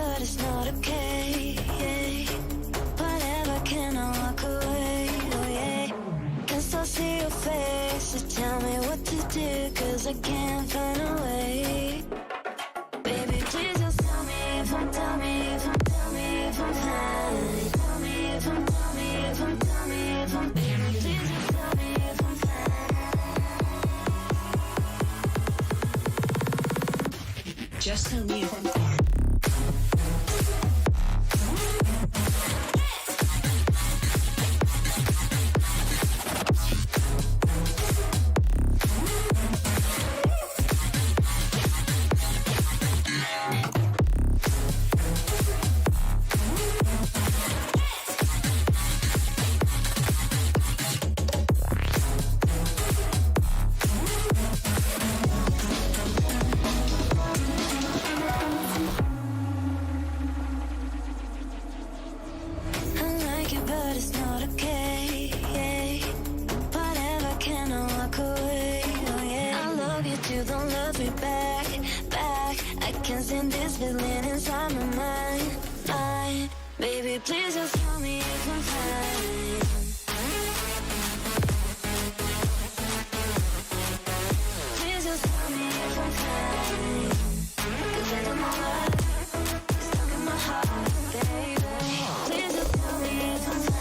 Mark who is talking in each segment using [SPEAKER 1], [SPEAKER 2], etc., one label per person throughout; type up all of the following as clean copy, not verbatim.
[SPEAKER 1] but it's not okay. Whatever, can I walk away? Oh yeah. Guess I'll see your face, so tell me what to do, 'cause I can't find a way. Baby, please just tell me if I'm, tell me if I'm, tell me if I'm fine. Tell me if I'm, tell me if I'm, tell me if I'm, baby, please just tell me if I'm fine.
[SPEAKER 2] Just tell me if I'm fine.
[SPEAKER 1] But it's not okay. Whatever, can I walk away? Oh yeah. I love you too, don't love me back, back. I can't stand this feeling inside my mind. Baby, please just tell me if I'm fine. Please just tell me if I'm fine. 'Cause I don't know why it's stuck in my heart, baby. Please just tell me if I'm fine.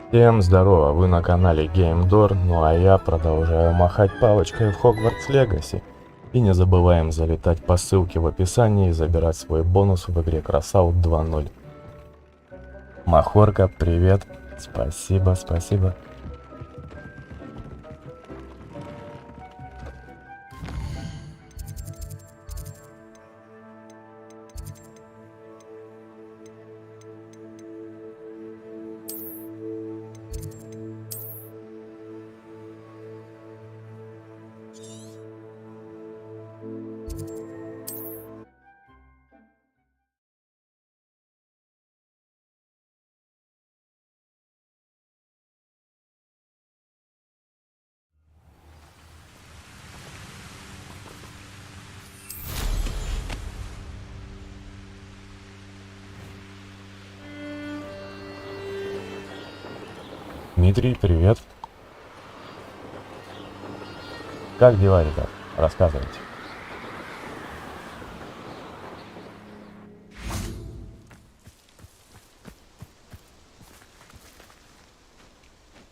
[SPEAKER 3] Всем здорово, вы на канале GameDor, ну а я продолжаю махать палочкой в Hogwarts Legacy. И не забываем залетать по ссылке в описании и забирать свой бонус в игре Красаут 2.0. Махорка, привет, спасибо, спасибо. Дмитрий, привет. Как дела, ребят? Рассказывайте.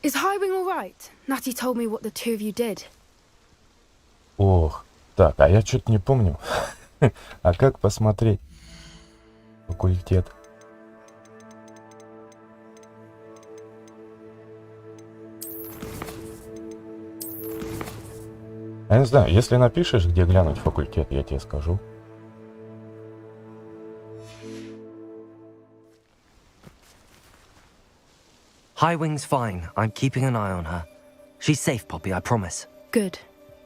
[SPEAKER 4] Is Highwing all right? Natty told me what the two of you did.
[SPEAKER 3] Ох, так, а я что-то не помню. А как посмотреть? Факультет. Я не знаю, если напишешь, где глянуть факультет, я тебе скажу.
[SPEAKER 5] Highwing's fine. I'm keeping an eye on her. She's safe, Poppy, I promise.
[SPEAKER 4] Good.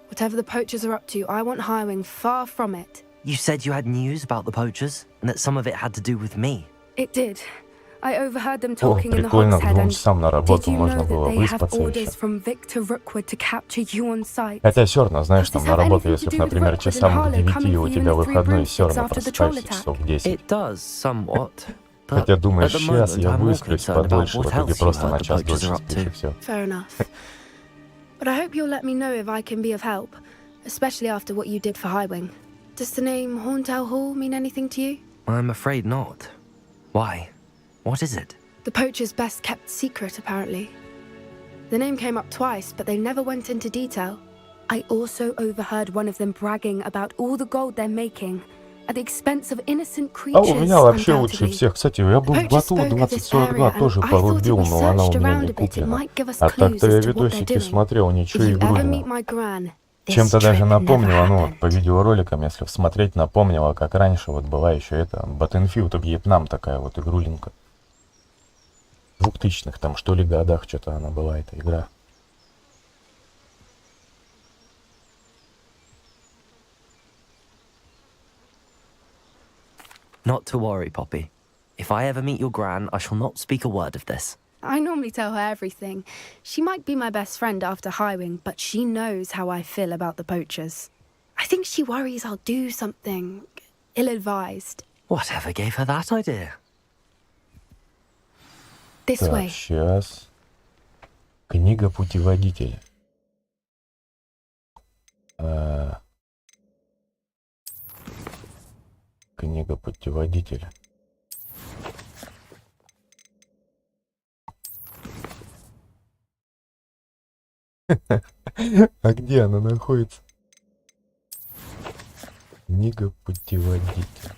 [SPEAKER 4] Whatever the poachers are up to, I want Highwing far from it.
[SPEAKER 5] You said you had news about the poachers, and that some of it had to do with me.
[SPEAKER 4] It did. I overheard them
[SPEAKER 3] О,
[SPEAKER 4] talking in the
[SPEAKER 3] прикольно,
[SPEAKER 4] Hogshead,
[SPEAKER 3] двум
[SPEAKER 4] and
[SPEAKER 3] часам на
[SPEAKER 4] did
[SPEAKER 3] работу
[SPEAKER 4] you know
[SPEAKER 3] можно
[SPEAKER 4] that
[SPEAKER 3] было
[SPEAKER 4] they have
[SPEAKER 3] выспаться еще.
[SPEAKER 4] orders from Victor Rookwood to capture you on sight?
[SPEAKER 3] Хотя все равно, знаешь,
[SPEAKER 4] Does
[SPEAKER 3] там
[SPEAKER 4] this
[SPEAKER 3] на
[SPEAKER 4] have
[SPEAKER 3] работу,
[SPEAKER 4] anything
[SPEAKER 3] если,
[SPEAKER 4] to do with
[SPEAKER 3] например,
[SPEAKER 4] Rookwood and
[SPEAKER 3] часам к
[SPEAKER 4] Harlow
[SPEAKER 3] 9
[SPEAKER 4] coming
[SPEAKER 3] у
[SPEAKER 4] for you
[SPEAKER 3] тебя
[SPEAKER 4] in the Three
[SPEAKER 3] выходной, все
[SPEAKER 4] Broomsticks
[SPEAKER 3] равно
[SPEAKER 4] after the troll
[SPEAKER 3] просыпаешься
[SPEAKER 4] attack?
[SPEAKER 3] часов в 10.
[SPEAKER 5] It does, somewhat.
[SPEAKER 3] Хотя
[SPEAKER 5] But
[SPEAKER 3] думаешь,
[SPEAKER 5] at the
[SPEAKER 3] сейчас
[SPEAKER 5] moment,
[SPEAKER 3] я
[SPEAKER 5] I'm more
[SPEAKER 3] высплюсь
[SPEAKER 5] concerned about
[SPEAKER 3] подольше, в
[SPEAKER 5] what
[SPEAKER 3] итоге
[SPEAKER 5] else you
[SPEAKER 3] просто
[SPEAKER 5] heard
[SPEAKER 3] на
[SPEAKER 5] the
[SPEAKER 3] час
[SPEAKER 5] poachers
[SPEAKER 3] дольше
[SPEAKER 5] are up
[SPEAKER 3] сплюсь и
[SPEAKER 5] to.
[SPEAKER 3] все.
[SPEAKER 4] Fair enough. But I hope you'll let me know if I can be of help, especially after what you did for Highwing. Does the name Horntail Hall mean anything to you?
[SPEAKER 5] I'm afraid not. Why? What is it?
[SPEAKER 4] The poacher's best kept secret, apparently. The name came up twice, but they never went into detail. I also overheard one of them bragging about all the gold they're making at the expense of innocent
[SPEAKER 3] А
[SPEAKER 4] creatures,
[SPEAKER 3] у меня вообще лучше
[SPEAKER 4] undoubtedly.
[SPEAKER 3] всех. Кстати, я был в
[SPEAKER 4] Poachers
[SPEAKER 3] Бату
[SPEAKER 4] spoke of this
[SPEAKER 3] 2042
[SPEAKER 4] area,
[SPEAKER 3] тоже
[SPEAKER 4] and I thought if
[SPEAKER 3] порубил,
[SPEAKER 4] we
[SPEAKER 3] но она у
[SPEAKER 4] searched
[SPEAKER 3] меня
[SPEAKER 4] around
[SPEAKER 3] не
[SPEAKER 4] a bit, it
[SPEAKER 3] куплена.
[SPEAKER 4] might give us
[SPEAKER 3] А
[SPEAKER 4] clues
[SPEAKER 3] так-то я
[SPEAKER 4] as to what they're
[SPEAKER 3] видосики
[SPEAKER 4] doing.
[SPEAKER 3] смотрел,
[SPEAKER 4] If
[SPEAKER 3] ничего
[SPEAKER 4] you ever
[SPEAKER 3] игрульно.
[SPEAKER 4] meet my gran, this
[SPEAKER 3] Чем-то даже
[SPEAKER 4] trip
[SPEAKER 3] напомнило,
[SPEAKER 4] never
[SPEAKER 3] ну вот
[SPEAKER 4] happened.
[SPEAKER 3] по видеороликам, если смотреть, напомнило, как раньше вот была еще эта Battlefield Вьетнам, такая вот игрулинка. В 2000-х там, что ли, годах что-то она была, эта игра.
[SPEAKER 5] Not to worry, Poppy. If I ever meet your gran, I shall not speak a word of this.
[SPEAKER 4] I normally tell her everything. She might be my best friend after Highwing, but she knows how I feel about the poachers. I think she worries I'll do something ill-advised.
[SPEAKER 5] Whatever gave her that idea?
[SPEAKER 4] This
[SPEAKER 3] Так,
[SPEAKER 4] way.
[SPEAKER 3] сейчас. Книга путеводителя. Книга путеводителя. А где она находится? Книга путеводителя.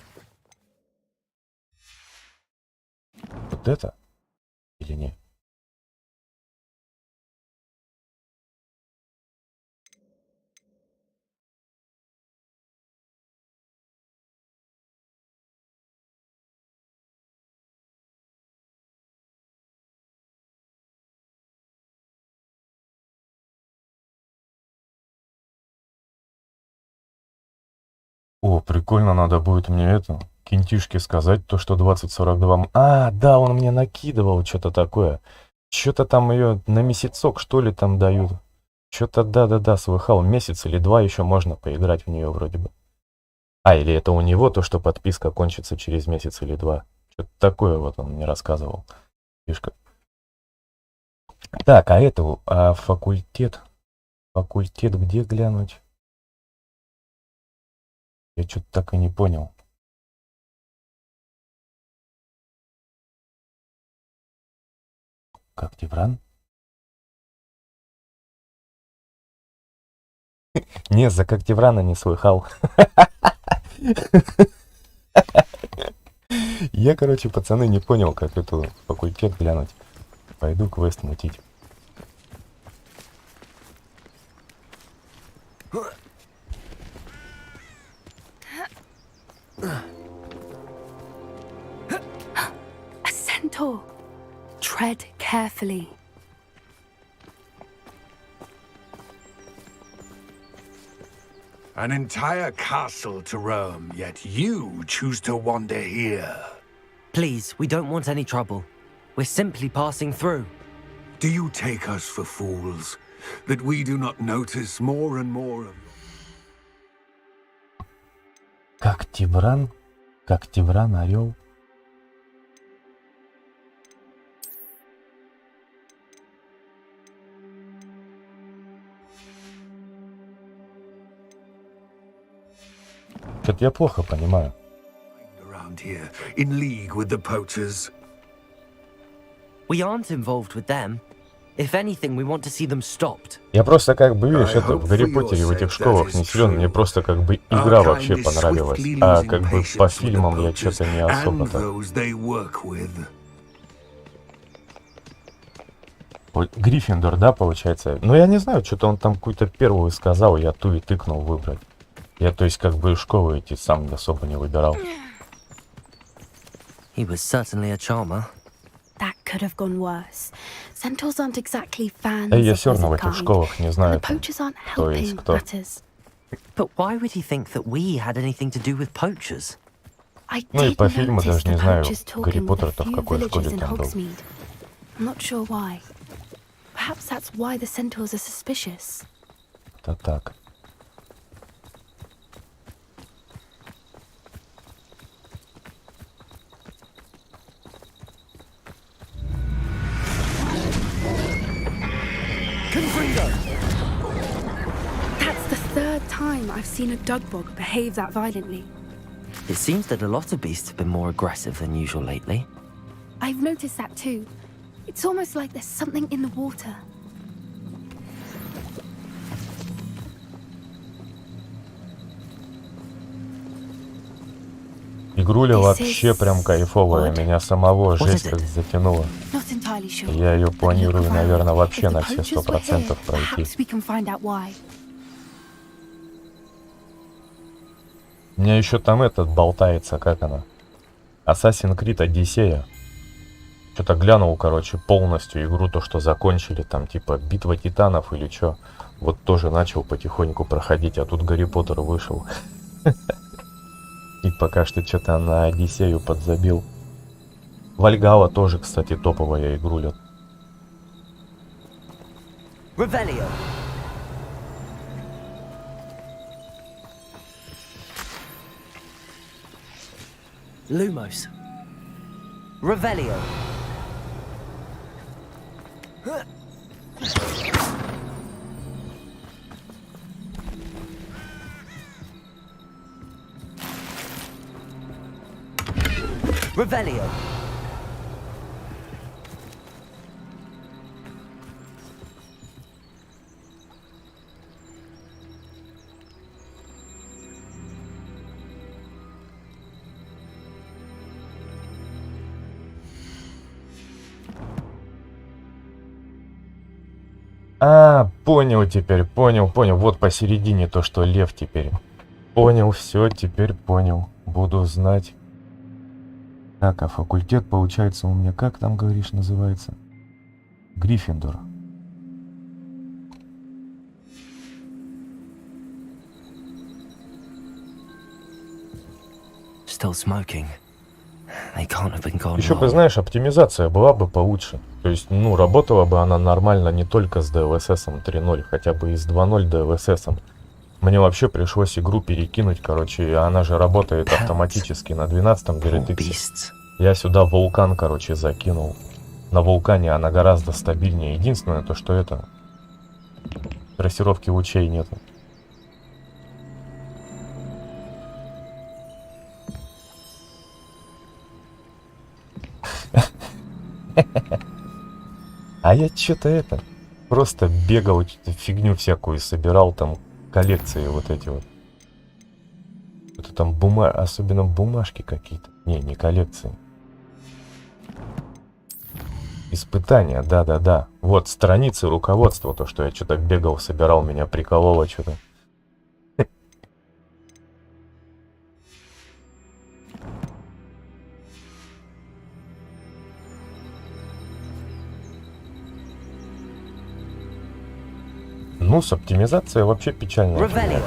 [SPEAKER 3] Вот это? Или нет? О, прикольно, надо будет мне это, Кентишке сказать, то, что 2042... А, да, он мне накидывал что-то такое. Что-то там ее на месяцок, что ли, там дают. Что-то, да-да-да, слыхал, месяц или два еще можно поиграть в нее вроде бы. А, или это у него то, что подписка кончится через месяц или два. Что-то такое вот он мне рассказывал. Фишка. Так, а это, а факультет? Факультет где глянуть? Я что-то так и не понял. Как Тевран? Не, за как Теврана не слыхал. Я, короче, пацаны, не понял, как эту факультет глянуть. Пойду квест мутить.
[SPEAKER 4] A centaur. Tread carefully.
[SPEAKER 6] An entire castle to roam, yet you choose to wander here.
[SPEAKER 5] Please, we don't want any trouble. We're simply passing through.
[SPEAKER 6] Do you take us for fools, that we do not notice more and more of
[SPEAKER 3] Как Тевран, орел. Что-то я плохо понимаю.
[SPEAKER 6] around here, in league with the poachers?
[SPEAKER 5] We aren't involved with them. If anything, we want to see them stopped.
[SPEAKER 3] Я просто как бы, видишь, это в Гарри Поттере, в этих школах не силен, мне просто как бы игра вообще понравилась. А как бы по фильмам я что-то не особо-то. Вот Гриффиндор, да, получается? Ну я не знаю, что-то он там какую-то первую сказал, я ту и тыкнул выбрать. Я, то есть, как бы школы эти сам особо не выбирал.
[SPEAKER 5] He was certainly a charmer.
[SPEAKER 4] That could have gone worse. Centaurs aren't exactly fans
[SPEAKER 3] Да я
[SPEAKER 4] of
[SPEAKER 3] все равно в
[SPEAKER 4] pleasant
[SPEAKER 3] этих
[SPEAKER 4] kind,
[SPEAKER 3] школах не
[SPEAKER 4] and
[SPEAKER 3] знаю,
[SPEAKER 4] the poachers aren't
[SPEAKER 3] кто есть
[SPEAKER 4] helping
[SPEAKER 3] кто.
[SPEAKER 4] matters.
[SPEAKER 5] But why would he think that we had anything to do with poachers?
[SPEAKER 4] I
[SPEAKER 3] Ну и
[SPEAKER 4] did
[SPEAKER 3] по фильму
[SPEAKER 4] notice
[SPEAKER 3] даже не
[SPEAKER 4] the
[SPEAKER 3] знаю,
[SPEAKER 4] poachers
[SPEAKER 3] Гарри
[SPEAKER 4] talking with a
[SPEAKER 3] Поттер-то в
[SPEAKER 4] few
[SPEAKER 3] какой
[SPEAKER 4] villagers
[SPEAKER 3] школе
[SPEAKER 4] in
[SPEAKER 3] там был.
[SPEAKER 4] Hogsmeade. I'm not sure why. Perhaps that's why the centaurs are suspicious.
[SPEAKER 3] Это так.
[SPEAKER 4] That's the third time I've seen a dugbog behave that violently.
[SPEAKER 5] It seems that a lot of beasts have been more aggressive than usual lately.
[SPEAKER 4] I've noticed that too. It's almost like there's something in the water.
[SPEAKER 3] Игруля вообще прям кайфовая, меня самого жесть как затянула.
[SPEAKER 4] Not entirely sure.
[SPEAKER 3] Я ее
[SPEAKER 4] But
[SPEAKER 3] планирую,
[SPEAKER 4] look around.
[SPEAKER 3] наверное, вообще
[SPEAKER 4] If the
[SPEAKER 3] на все
[SPEAKER 4] poachers were here,
[SPEAKER 3] 100% пройти.
[SPEAKER 4] perhaps we can find out why.
[SPEAKER 3] У меня еще там этот болтается, как она? Assassin's Creed Одиссея. Что-то глянул, короче, полностью игру, то, что закончили, там, типа, битва титанов или что. Вот тоже начал потихоньку проходить, а тут Гарри Поттер вышел. И пока что что-то на Одиссею подзабил. Вальгалла тоже, кстати, топовая игруля.
[SPEAKER 5] Revelio. Lumos. Revelio. Revelio.
[SPEAKER 3] А, понял теперь, понял. Вот посередине то, что лев теперь. Понял, все, теперь понял. Буду знать. Так, а факультет, получается, у меня, как там, говоришь, называется? Гриффиндор.
[SPEAKER 5] Still smoking. They can't have been gone
[SPEAKER 3] Еще бы,
[SPEAKER 5] long.
[SPEAKER 3] знаешь, оптимизация была бы получше. То есть, ну, работала бы она нормально не только с DLSS 3.0, хотя бы и с 2.0 DLSS. Мне вообще пришлось игру перекинуть, короче, и она же работает автоматически на 12-м DirectX. Я сюда вулкан, короче, закинул. На вулкане она гораздо стабильнее. Единственное, то, что это... Трассировки лучей нету. А я что-то это... Просто бегал, фигню всякую собирал, там, коллекции вот эти вот. Это там особенно бумажки какие-то. Не коллекции. Испытания, да. Вот страницы руководства, то, что я что-то бегал, собирал, меня прикололо что-то. Ну, с оптимизацией вообще печально.
[SPEAKER 5] Revelio.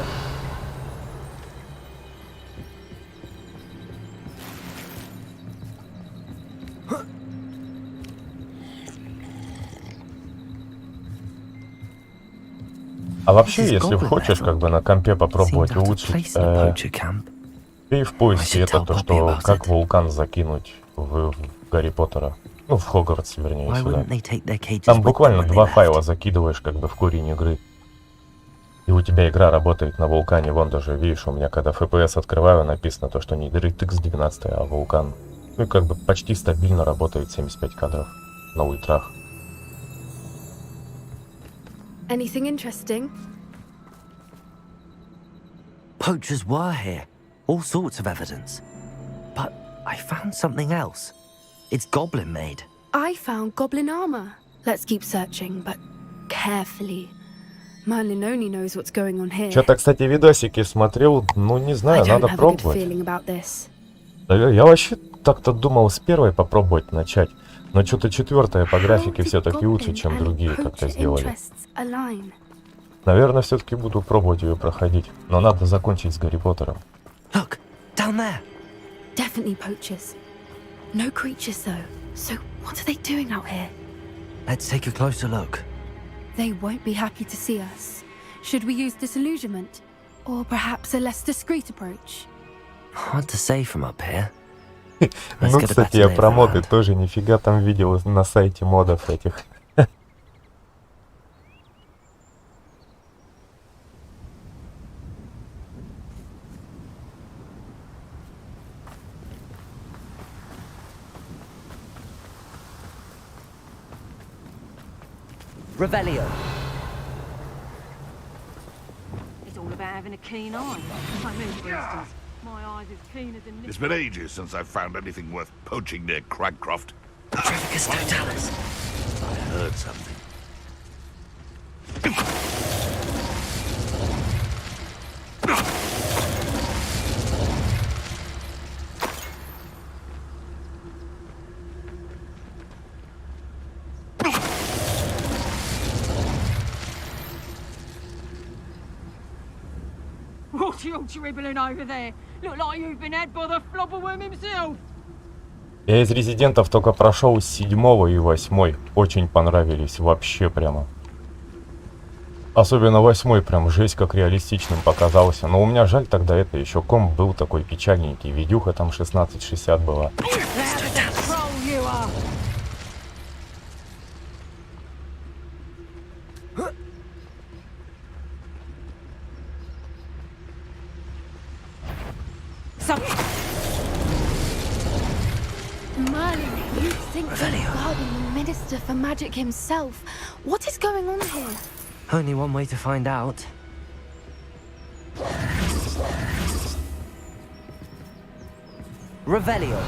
[SPEAKER 3] А вообще, если хочешь, как бы на компе попробовать улучшить, и в поиске это то, что как вулкан закинуть в Гарри Поттера. Ну, в Хогвартс, вернее, сюда. Там буквально 2 файла закидываешь, как бы, в корень игры. И у тебя игра работает на вулкане. Вон даже, видишь, у меня когда FPS открываю, написано то, что не DirectX 12, а вулкан. Ну, и как бы почти стабильно работает 75 кадров на ультрах.
[SPEAKER 4] Anything interesting?
[SPEAKER 5] Poachers were here. All sorts of evidence. But I found something else. It's goblin made.
[SPEAKER 4] I found goblin armor. Let's keep searching, but carefully. Merlin only knows what's going on here.
[SPEAKER 3] Что-то, кстати, видосики смотрел, ну, не знаю, надо пробовать. Я вообще так-то думал с первой попробовать начать, но что-то 4-я по графике все-таки лучше, чем другие как-то сделали. Наверное, все-таки буду пробовать ее проходить, но надо закончить с Гарри Поттером.
[SPEAKER 5] Look, down there.
[SPEAKER 4] Definitely poachers. No creatures though. So what are they doing out here?
[SPEAKER 5] Let's take a closer look.
[SPEAKER 4] They won't be happy to see us. Should we use disillusionment? Or perhaps a less discreet approach?
[SPEAKER 5] Hard to say from up here.
[SPEAKER 3] Ну, кстати, я про моды тоже нифига там видел на сайте модов этих.
[SPEAKER 5] Revelio.
[SPEAKER 7] It's all about having a keen eye. Like me, for instance. My eye's as keen as a
[SPEAKER 8] It's been ages since I've found anything worth poaching near Cragcroft.
[SPEAKER 5] Trevicus Totalis.
[SPEAKER 8] I heard something.
[SPEAKER 7] What are you dribbling over there? Look like you've been had by the flobberworm himself.
[SPEAKER 3] Я из резидентов только прошел с 7 и 8. Очень понравились, вообще прямо. Особенно 8 прям жесть как реалистичным показался. Но у меня жаль тогда это еще комп был такой печальненький. Видюха там 1660 была.
[SPEAKER 4] Merlin, you think you're guarding the Minister for Magic himself. What is going on here?
[SPEAKER 5] Only one way to find out. Revelio.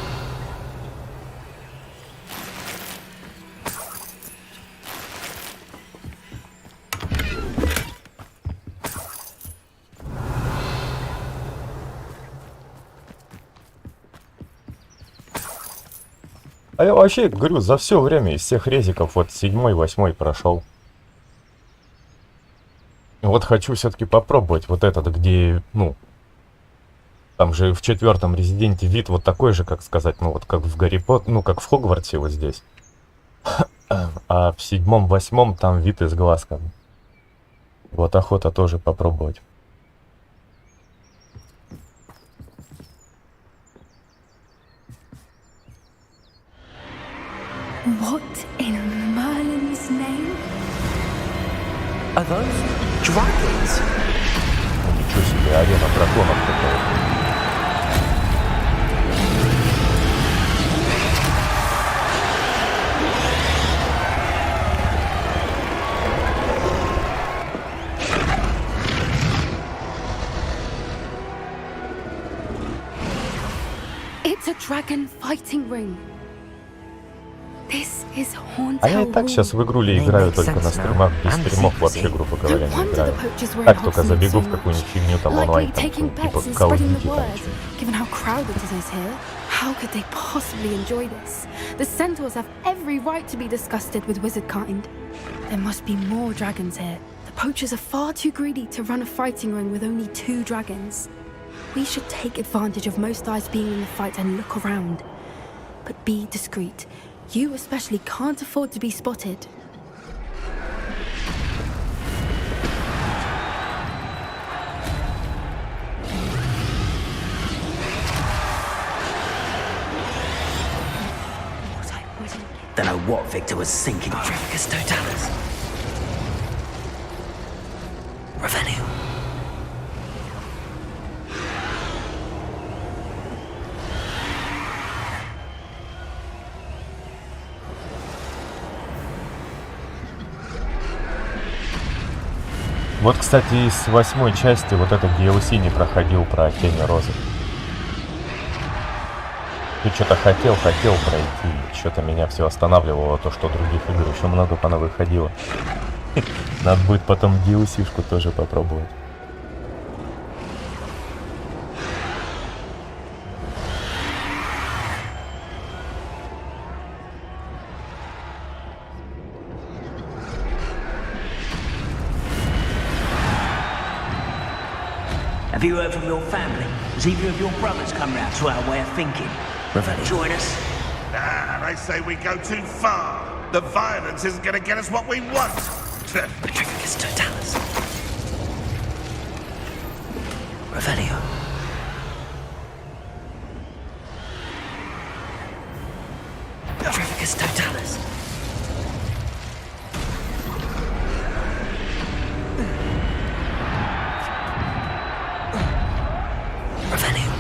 [SPEAKER 3] А я вообще, говорю, за все время из всех резиков вот 7-й, 8-й прошел. Вот хочу все-таки попробовать вот этот, где, ну, там же в 4-м Резиденте вид вот такой же, как сказать, ну вот как в Гарри Поттер, ну как в Хогвартсе вот здесь. А в 7-м, 8-м там вид из глаз как бы. Вот охота тоже попробовать.
[SPEAKER 4] What in Merlin's name?
[SPEAKER 5] Are those dragons?
[SPEAKER 3] Ну, ничего себе, арена драконов такая.
[SPEAKER 4] It's a dragon fighting ring. This is haunted.
[SPEAKER 3] А я и так сейчас в игру ли играю только на стримах, без стримов вообще, грубо говоря, не играю. Так только забегу в какую-нибудь фигню там онлайн, там, типа Call of Duty там.
[SPEAKER 4] Given how crowded it is here, how could they possibly enjoy this? The centaurs have every right to be disgusted with wizard kind. There must be more dragons here. The poachers are far too greedy to run a fighting ring with only 2 dragons. We should take advantage of most eyes being in the fight and look around. But be discreet. You especially can't afford to be spotted.
[SPEAKER 5] Don't know what Victor was thinking. Trifficus Totalis. Revelio.
[SPEAKER 3] Вот, кстати, из 8-й части вот этот DLC не проходил про Тени Розы. Ты что-то хотел пройти, что-то меня все останавливало, то, что других игр еще много понавыходило. Надо будет потом DLC-шку тоже попробовать.
[SPEAKER 2] Have you heard from your family? Has either of your brothers come round to our way of thinking? Join us?
[SPEAKER 8] Ah, they say we go too far. The violence isn't going to get us what we want.
[SPEAKER 5] Trifficus Totalis. Revelio. Trifficus Totalis. Revelio.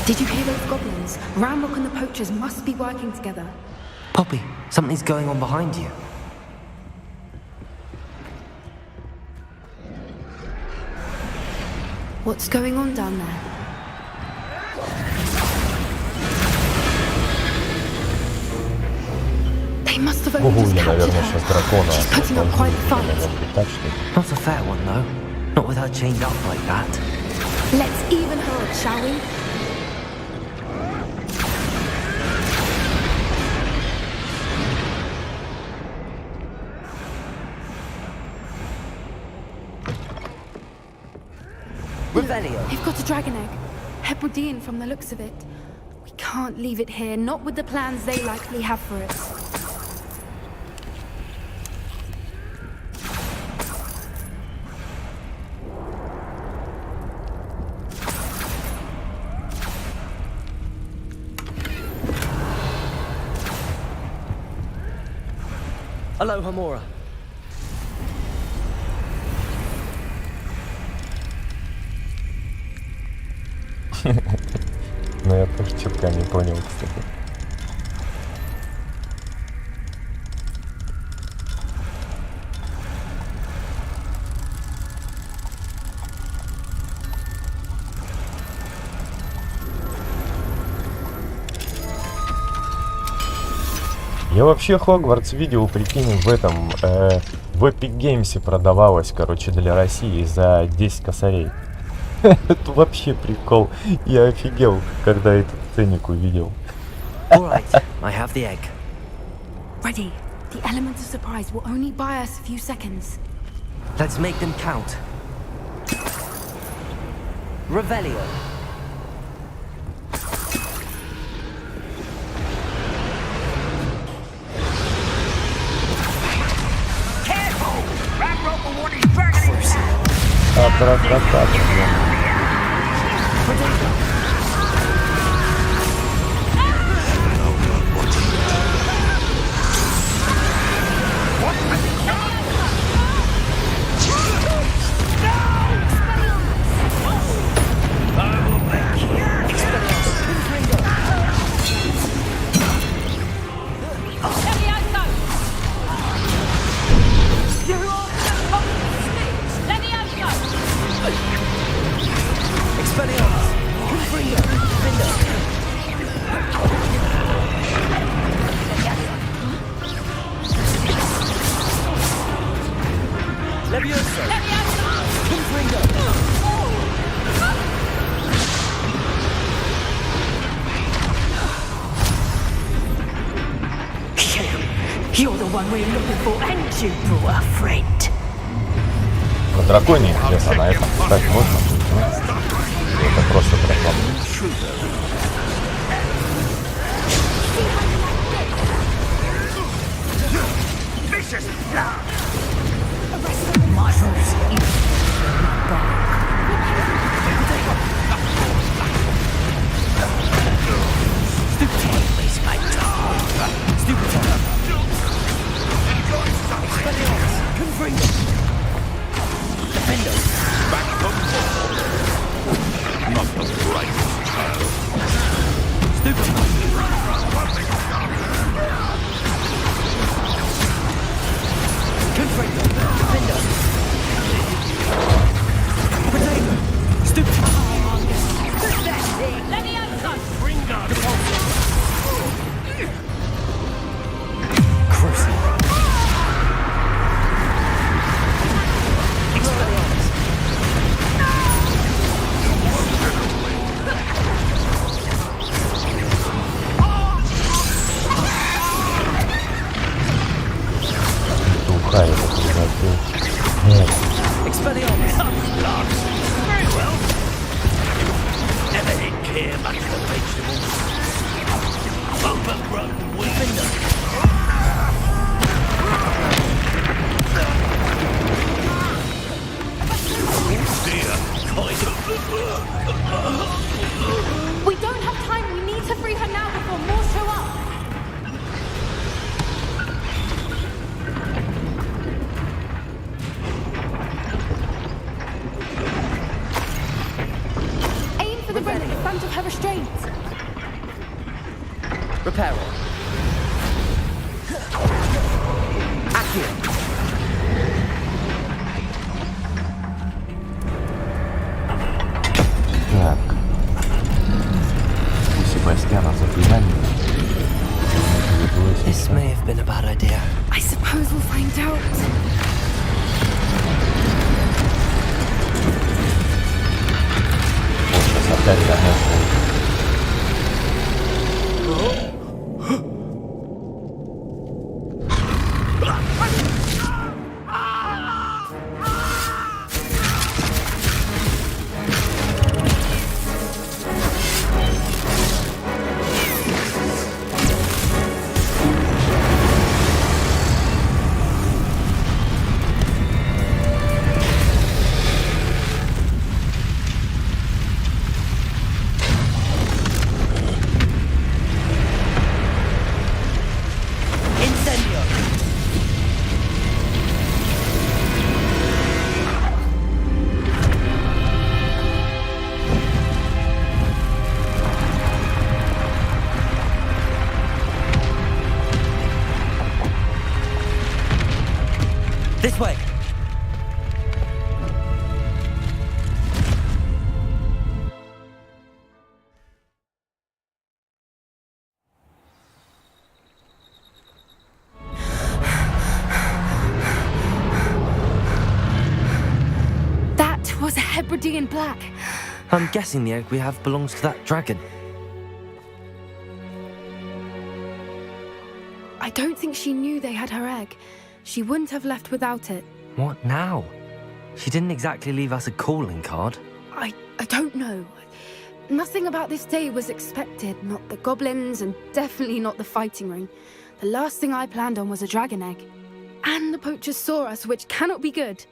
[SPEAKER 4] Did you hear those goblins? Ramrock and the poachers must be working together.
[SPEAKER 5] Poppy, something's going on behind you.
[SPEAKER 4] What's going on down there? They must have only just
[SPEAKER 3] Гугуня,
[SPEAKER 4] captured
[SPEAKER 3] наверное,
[SPEAKER 4] her.
[SPEAKER 3] сейчас дракона.
[SPEAKER 4] She's putting up quite a fight.
[SPEAKER 3] Так что
[SPEAKER 5] Not a fair one, though. Not with her chained up like that.
[SPEAKER 4] Let's even her up, shall we?
[SPEAKER 5] Revelio.
[SPEAKER 4] They've got a dragon egg. Hebridean from the looks of it. We can't leave it here, not with the plans they likely have for it.
[SPEAKER 5] Aloha Mora.
[SPEAKER 3] Но я тоже чутка не понял, кстати. Я вообще Хогвартс видел, прикинь, в этом, в Epic Games продавалось, короче, для России за 10 косарей. Это вообще прикол. Я офигел, когда этот ценник увидел.
[SPEAKER 5] Alright, I have the egg.
[SPEAKER 4] Ready. The element of surprise will only buy us a few seconds.
[SPEAKER 5] Let's make them count. Revelio.
[SPEAKER 7] You're the one we're looking for, and you brought a friend.
[SPEAKER 3] На драконе, интересно, на этом стать можно? Это просто дракон.
[SPEAKER 4] We don't have time. We need to free her now before more show up. Aim for the ring in front of her restraints.
[SPEAKER 5] Reparo. Accio.
[SPEAKER 3] Так. У Себастьяна заклинание.
[SPEAKER 5] This may have been a bad idea.
[SPEAKER 4] I suppose we'll find out.
[SPEAKER 3] Вот сейчас опять замешивает.
[SPEAKER 5] This way!
[SPEAKER 4] That was a Hebridean black.
[SPEAKER 5] I'm guessing the egg we have belongs to that dragon.
[SPEAKER 4] I don't think she knew they had her egg. She wouldn't have left without it.
[SPEAKER 5] What now? She didn't exactly leave us a calling card.
[SPEAKER 4] I don't know. Nothing about this day was expected. Not the goblins, and definitely not the fighting ring. The last thing I planned on was a dragon egg. And the poachers saw us, which cannot be good.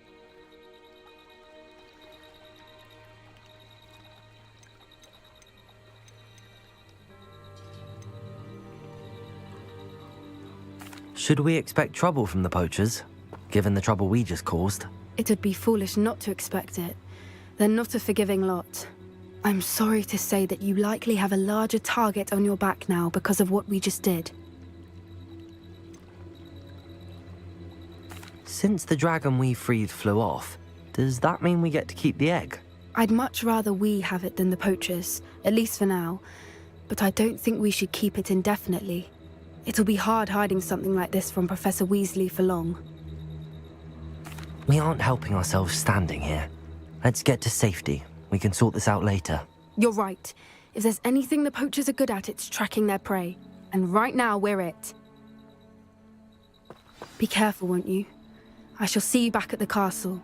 [SPEAKER 5] Should we expect trouble from the poachers, given the trouble we just caused?
[SPEAKER 4] It would be foolish not to expect it. They're not a forgiving lot. I'm sorry to say that you likely have a larger target on your back now because of what we just did.
[SPEAKER 5] Since the dragon we freed flew off, does that mean we get to keep the egg?
[SPEAKER 4] I'd much rather we have it than the poachers, at least for now. But I don't think we should keep it indefinitely. It'll be hard hiding something like this from Professor Weasley for long.
[SPEAKER 5] We aren't helping ourselves standing here. Let's get to safety. We can sort this out later.
[SPEAKER 4] You're right. If there's anything the poachers are good at, it's tracking their prey. And right now, we're it. Be careful, won't you? I shall see you back at the castle.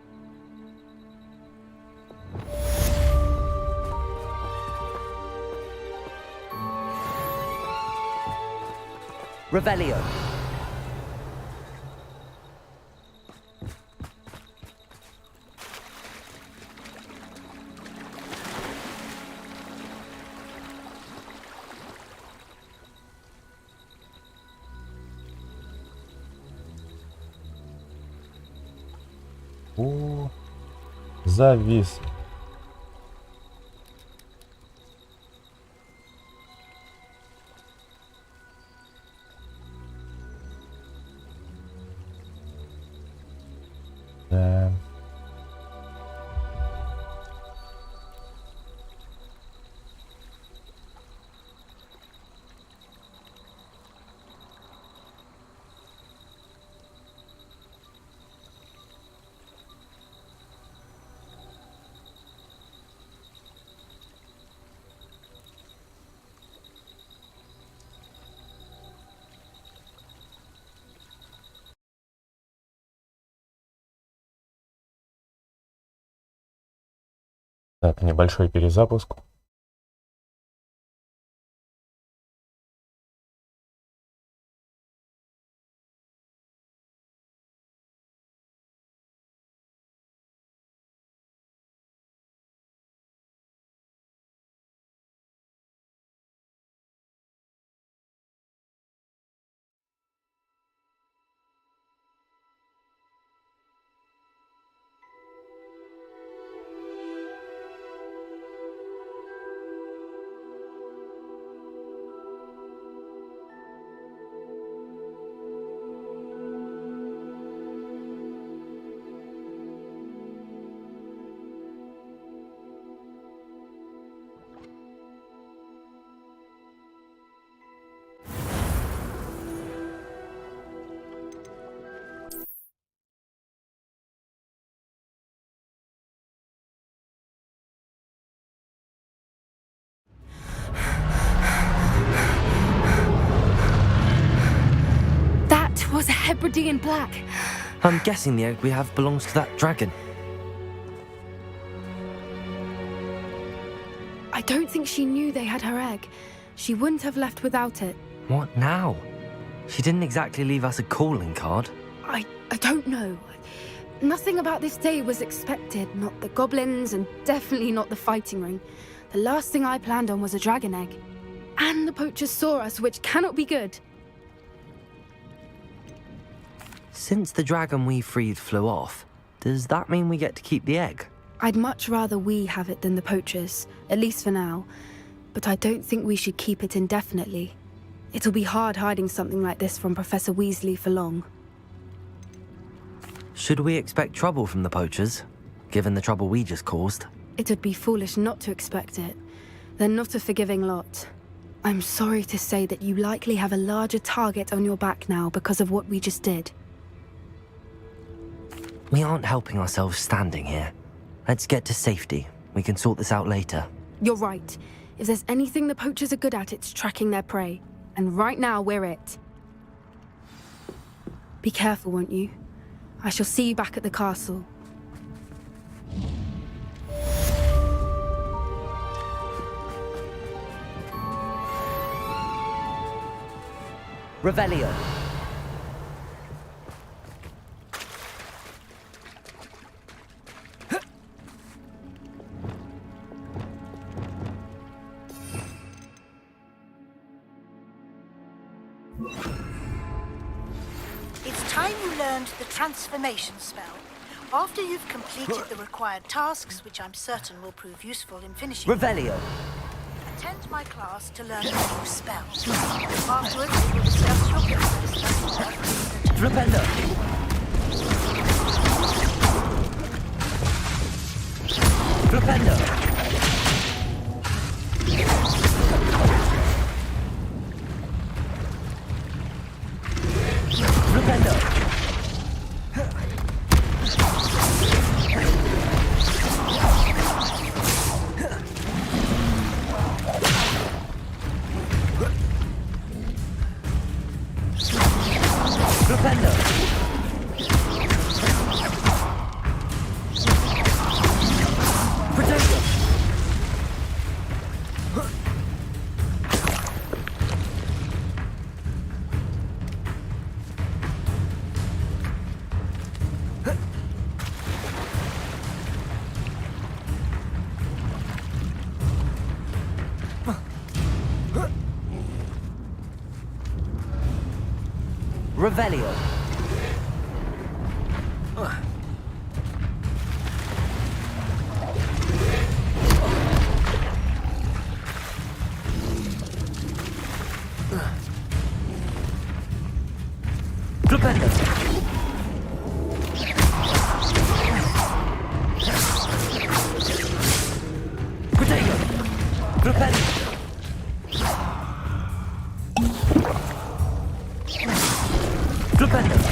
[SPEAKER 5] Revelio.
[SPEAKER 3] О, завис. Да. Так, небольшой перезапуск.
[SPEAKER 4] Was a Hebridean black.
[SPEAKER 5] I'm guessing the egg we have belongs to that dragon.
[SPEAKER 4] I don't think she knew they had her egg. She wouldn't have left without it.
[SPEAKER 5] What now? She didn't exactly leave us a calling card.
[SPEAKER 4] I don't know. Nothing about this day was expected. Not the goblins, and definitely not the fighting ring. The last thing I planned on was a dragon egg. And the poachers saw us, which cannot be good.
[SPEAKER 5] Since the dragon we freed flew off, does that mean we get to keep the egg?
[SPEAKER 4] I'd much rather we have it than the poachers, at least for now. But I don't think we should keep it indefinitely. It'll be hard hiding something like this from Professor Weasley for long.
[SPEAKER 5] Should we expect trouble from the poachers, given the trouble we just caused?
[SPEAKER 4] It would be foolish not to expect it. They're not a forgiving lot. I'm sorry to say that you likely have a larger target on your back now because of what we just did.
[SPEAKER 5] We aren't helping ourselves standing here. Let's get to safety. We can sort this out later.
[SPEAKER 4] You're right. If there's anything the poachers are good at, it's tracking their prey. And right now, we're it. Be careful, won't you? I shall see you back at the castle.
[SPEAKER 5] Revelio.
[SPEAKER 9] It's time you learned the transformation spell. After you've completed the required tasks, which I'm certain will prove useful in finishing,
[SPEAKER 5] Revelio.
[SPEAKER 9] attend my class to learn a new spell. Afterwards, we will discuss your progress.
[SPEAKER 5] Repender. Repender. Repender. Repender. Protector. Revelio. Repender. Protector. Repender. Repender.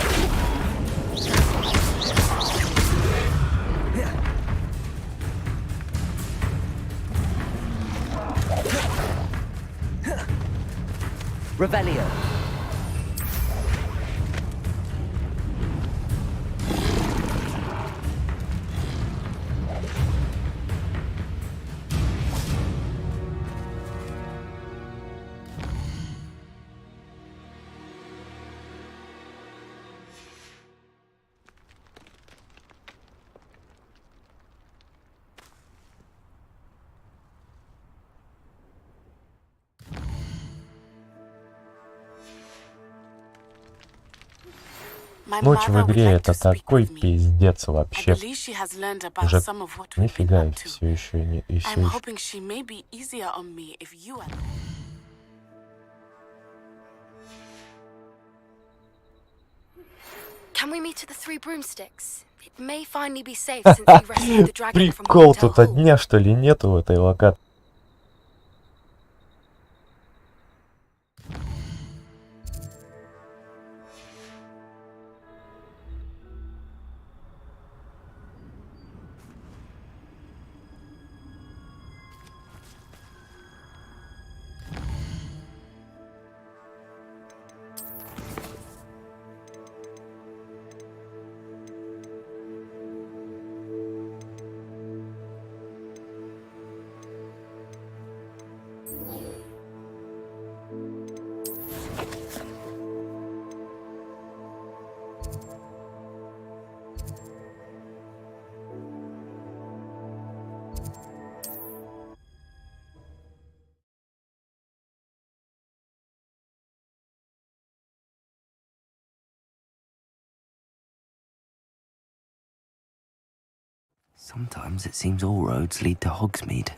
[SPEAKER 5] Revelio.
[SPEAKER 3] Ночь в игре — это такой пиздец вообще. Уже нифига, и все еще не... И все еще... Прикол, тут дня, что ли, нету в этой локации.
[SPEAKER 5] Sometimes it seems all roads lead to Hogsmeade.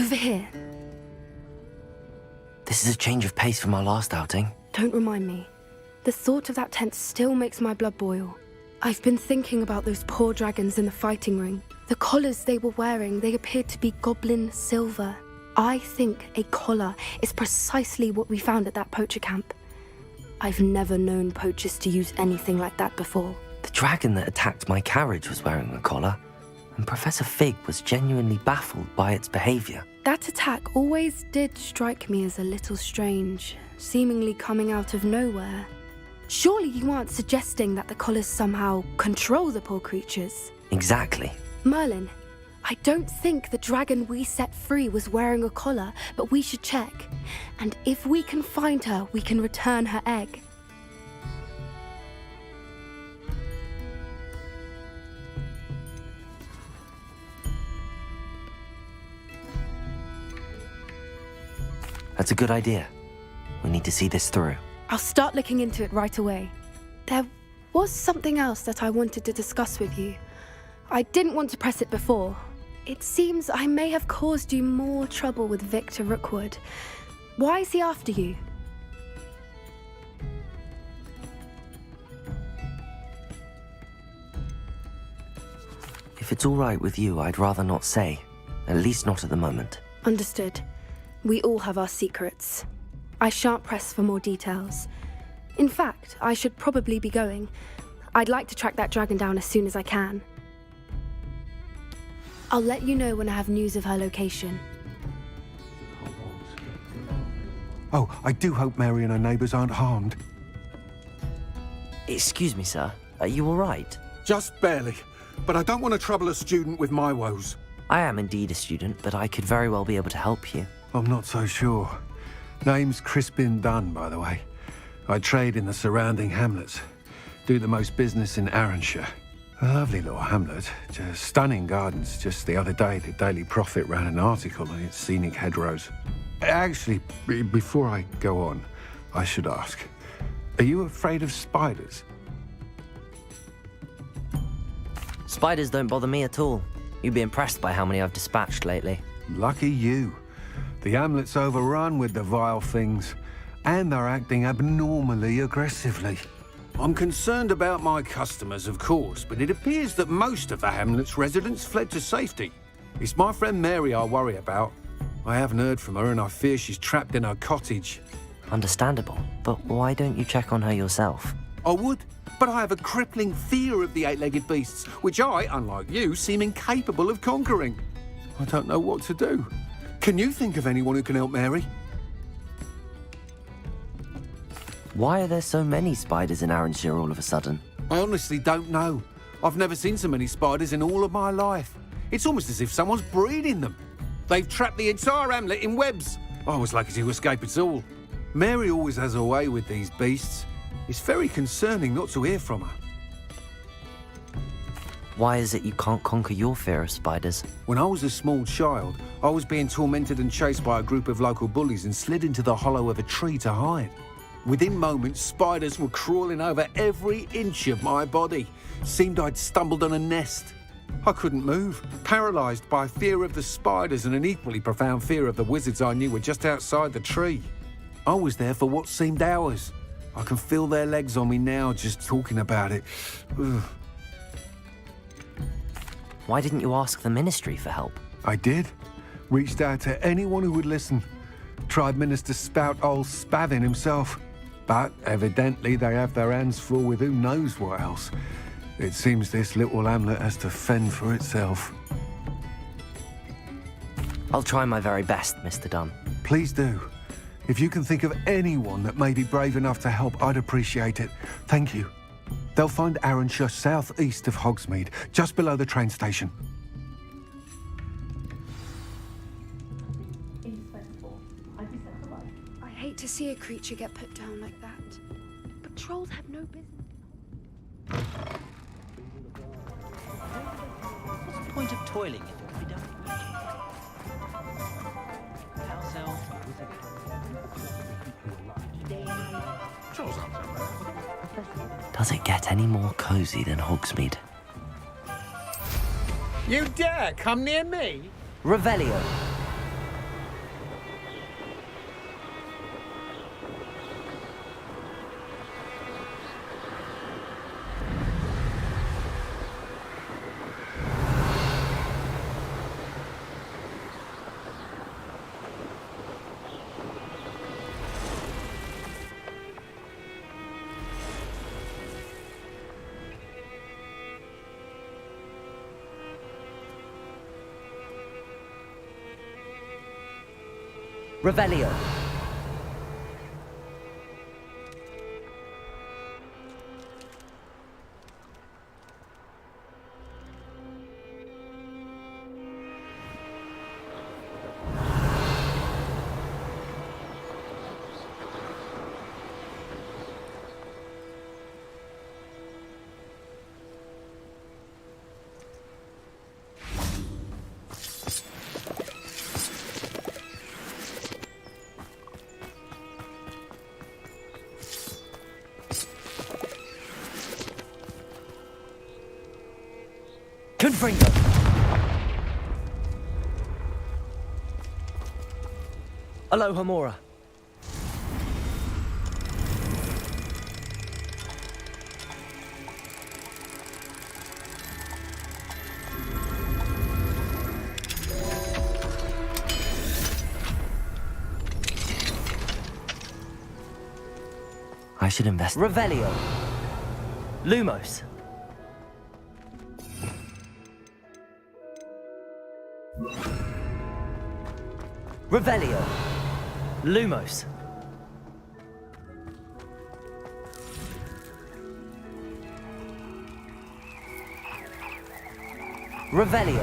[SPEAKER 4] Over here.
[SPEAKER 5] This is a change of pace from our last outing.
[SPEAKER 4] Don't remind me. The thought of that tent still makes my blood boil. I've been thinking about those poor dragons in the fighting ring. The collars they were wearing, they appeared to be goblin silver. I think a collar is precisely what we found at that poacher camp. I've never known poachers to use anything like that before.
[SPEAKER 5] The dragon that attacked my carriage was wearing a collar, and Professor Fig was genuinely baffled by its behavior.
[SPEAKER 4] That attack always did strike me as a little strange, seemingly coming out of nowhere. Surely you aren't suggesting that the collars somehow control the poor creatures?
[SPEAKER 5] Exactly.
[SPEAKER 4] Merlin, I don't think the dragon we set free was wearing a collar, but we should check. And if we can find her, we can return her egg.
[SPEAKER 5] That's a good idea. We need to see this through.
[SPEAKER 4] I'll start looking into it right away. There was something else that I wanted to discuss with you. I didn't want to press it before. It seems I may have caused you more trouble with Victor Rookwood. Why is he after you?
[SPEAKER 5] If it's all right with you, I'd rather not say. At least not at the moment.
[SPEAKER 4] Understood. We all have our secrets. I shan't press for more details. In fact, I should probably be going. I'd like to track that dragon down as soon as I can. I'll let you know when I have news of her location.
[SPEAKER 6] Oh, I do hope Mary and her neighbours aren't harmed.
[SPEAKER 5] Excuse me, sir. Are you all right?
[SPEAKER 6] Just barely. But I don't want to trouble a student with my woes.
[SPEAKER 5] I am indeed a student, but I could very well be able to help you.
[SPEAKER 6] I'm not so sure. Name's Crispin Dunn, by the way. I trade in the surrounding hamlets. Do the most business in Arranshire. A lovely little hamlet. Just stunning gardens. Just the other day, the Daily Prophet ran an article on its scenic hedgerows. Actually, before I go on, I should ask, are you afraid of spiders?
[SPEAKER 5] Spiders don't bother me at all. You'd be impressed by how many I've dispatched lately.
[SPEAKER 6] Lucky you. The hamlet's overrun with the vile things, and they're acting abnormally aggressively. I'm concerned about my customers, of course, but it appears that most of the hamlet's residents fled to safety. It's my friend Mary I worry about. I haven't heard from her, and I fear she's trapped in her cottage.
[SPEAKER 5] Understandable, but why don't you check on her yourself?
[SPEAKER 6] I would, but I have a crippling fear of the eight-legged beasts, which I, unlike you, seem incapable of conquering. I don't know what to do. Can you think of anyone who can help Mary?
[SPEAKER 5] Why are there so many spiders in Arranshire all of a sudden?
[SPEAKER 6] I honestly don't know. I've never seen so many spiders in all of my life. It's almost as if someone's breeding them. They've trapped the entire hamlet in webs. I was lucky to escape it all. Mary always has a way with these beasts. It's very concerning not to hear from her.
[SPEAKER 5] Why is it you can't conquer your fear of spiders?
[SPEAKER 6] When I was a small child, I was being tormented and chased by a group of local bullies and slid into the hollow of a tree to hide. Within moments, spiders were crawling over every inch of my body. Seemed I'd stumbled on a nest. I couldn't move, paralysed by fear of the spiders and an equally profound fear of the wizards I knew were just outside the tree. I was there for what seemed hours. I can feel their legs on me now just talking about it. Ugh.
[SPEAKER 5] Why didn't you ask the ministry for help?
[SPEAKER 6] I did. Reached out to anyone who would listen. Tried Minister Spout old Spavin himself. But evidently they have their hands full with who knows what else. It seems this little hamlet has to fend for itself.
[SPEAKER 5] I'll try my very best, Mr. Dunn.
[SPEAKER 6] Please do. If you can think of anyone that may be brave enough to help, I'd appreciate it. Thank you. They'll find Arranshire southeast of Hogsmeade, just below the train station.
[SPEAKER 4] I hate to see a creature get put down like that. But trolls have no business.
[SPEAKER 2] What's the point of toiling if it can be done with magic? House elves,
[SPEAKER 5] Does it get any more cozy than Hogsmeade?
[SPEAKER 10] You dare come near me?
[SPEAKER 5] Revelio. Revelio. Confringo. Aloha Mora. I should invest. Revelio. Lumos. Revelio. Lumos. Revelio.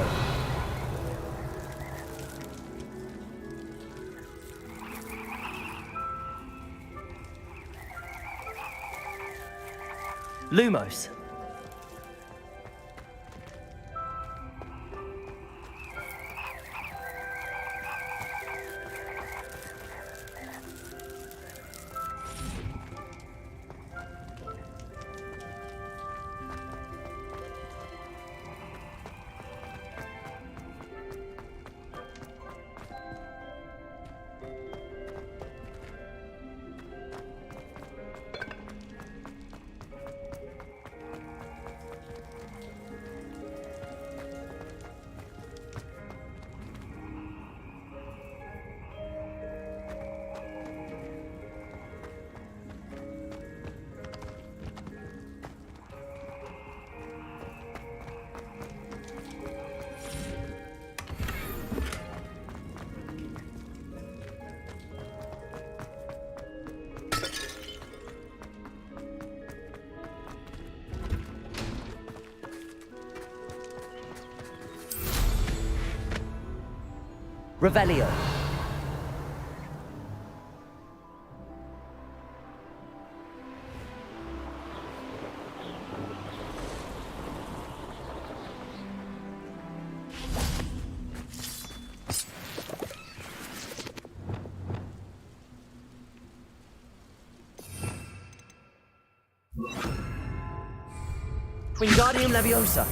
[SPEAKER 5] Lumos. Revelio. Wingardium Leviosa.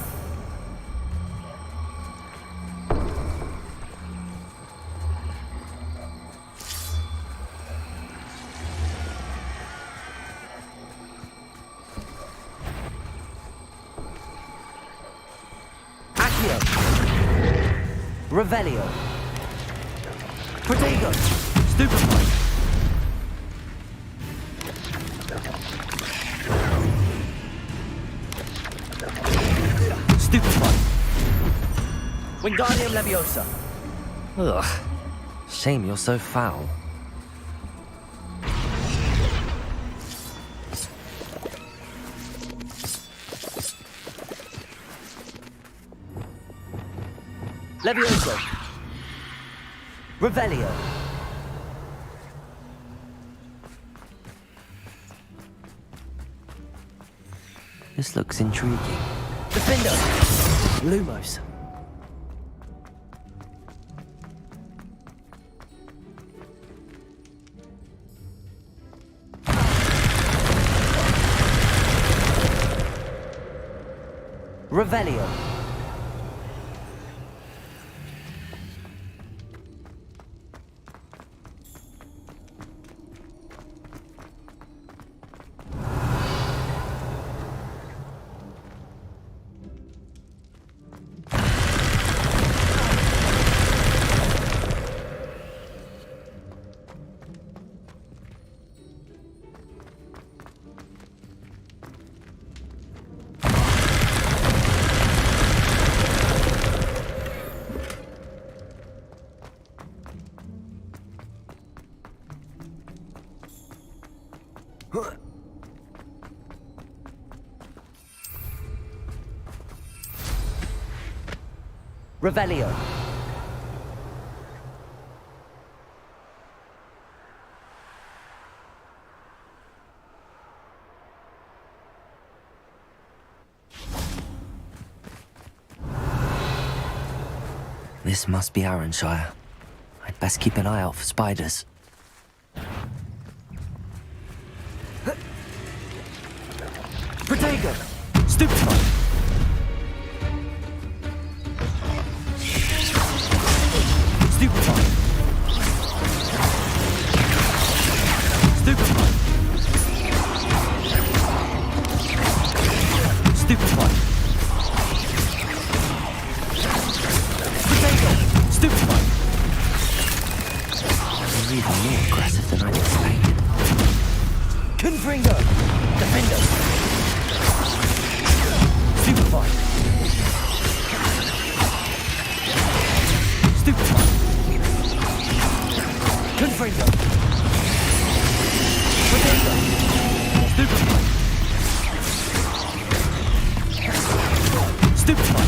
[SPEAKER 5] Revelio. Protego. Stupefy. Stupefy. Wingardium Leviosa. Ugh. Shame you're so foul. Levioso. Revelio. This looks intriguing. Defender. Lumos. Revelio. Revelio. This must be Arranshire. I'd best keep an eye out for spiders. Protego! Stupefy! Stupefy! Stupefy! Stupefy! Protego! Stupefy! They're even more aggressive than I expected. Confringo! Defender! Stupefy! Stupefy! Confringo! Protego! Stupefy! Stupefy!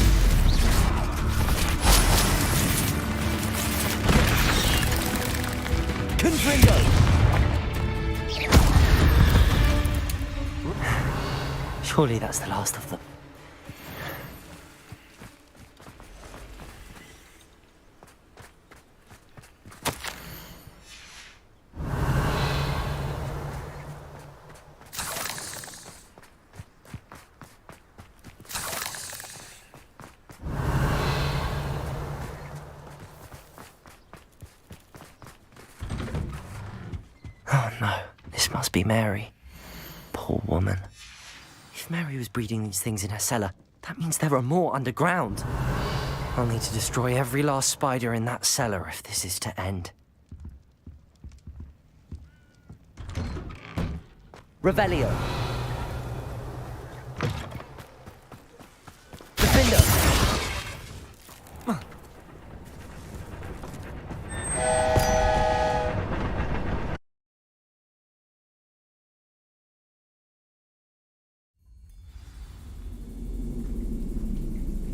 [SPEAKER 5] Confringo! Surely that's the last of them. Oh no, this must be Mary. Poor woman. If Mary was breeding these things in her cellar, that means there are more underground. I'll need to destroy every last spider in that cellar if this is to end. Revelio. Defender.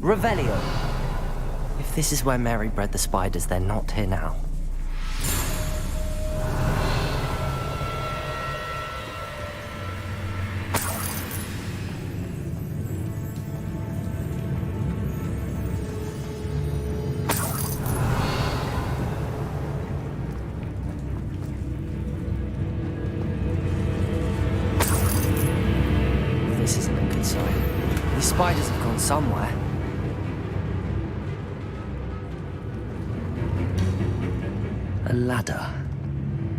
[SPEAKER 5] Revelio. If this is where Mary bred the spiders, they're not here now. This isn't a good sign. These spiders have gone somewhere. A ladder.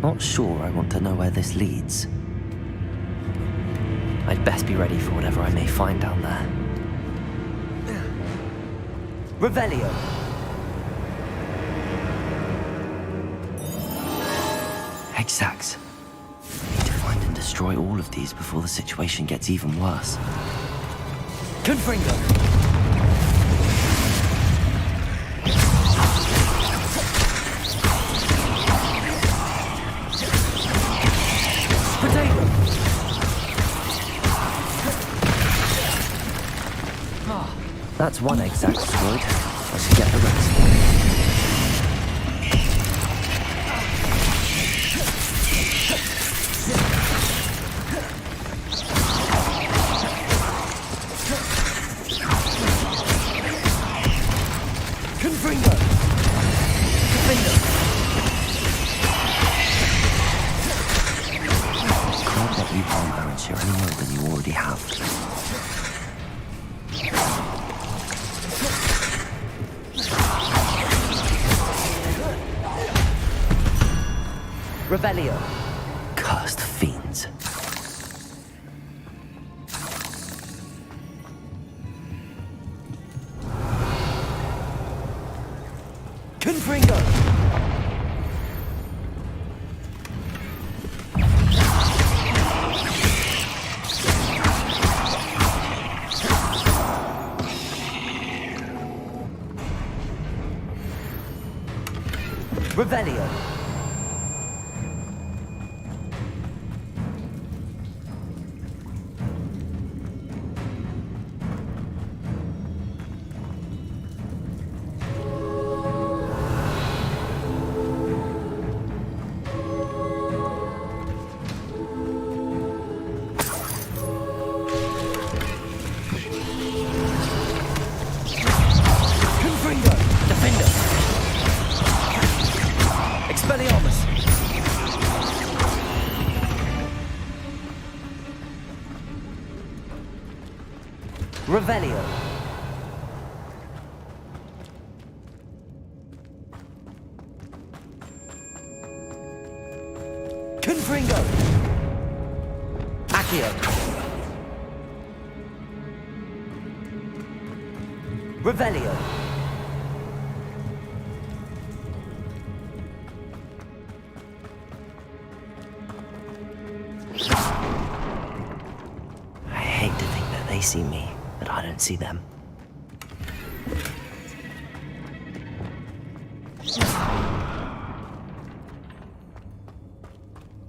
[SPEAKER 5] Not sure I want to know where this leads. I'd best be ready for whatever I may find down there. Revelio. Exact. I need to find and destroy all of these before the situation gets even worse. Confringo. That's one exact destroyed. I should get the rest. Confringo! Defender! Can't let you harm Arranshire any more than you already have. Revelio. Cursed fiends. Confringo. Revelio. Revelio. Confringo. Accio. Revelio. I hate to think that they see me, but I don't see them.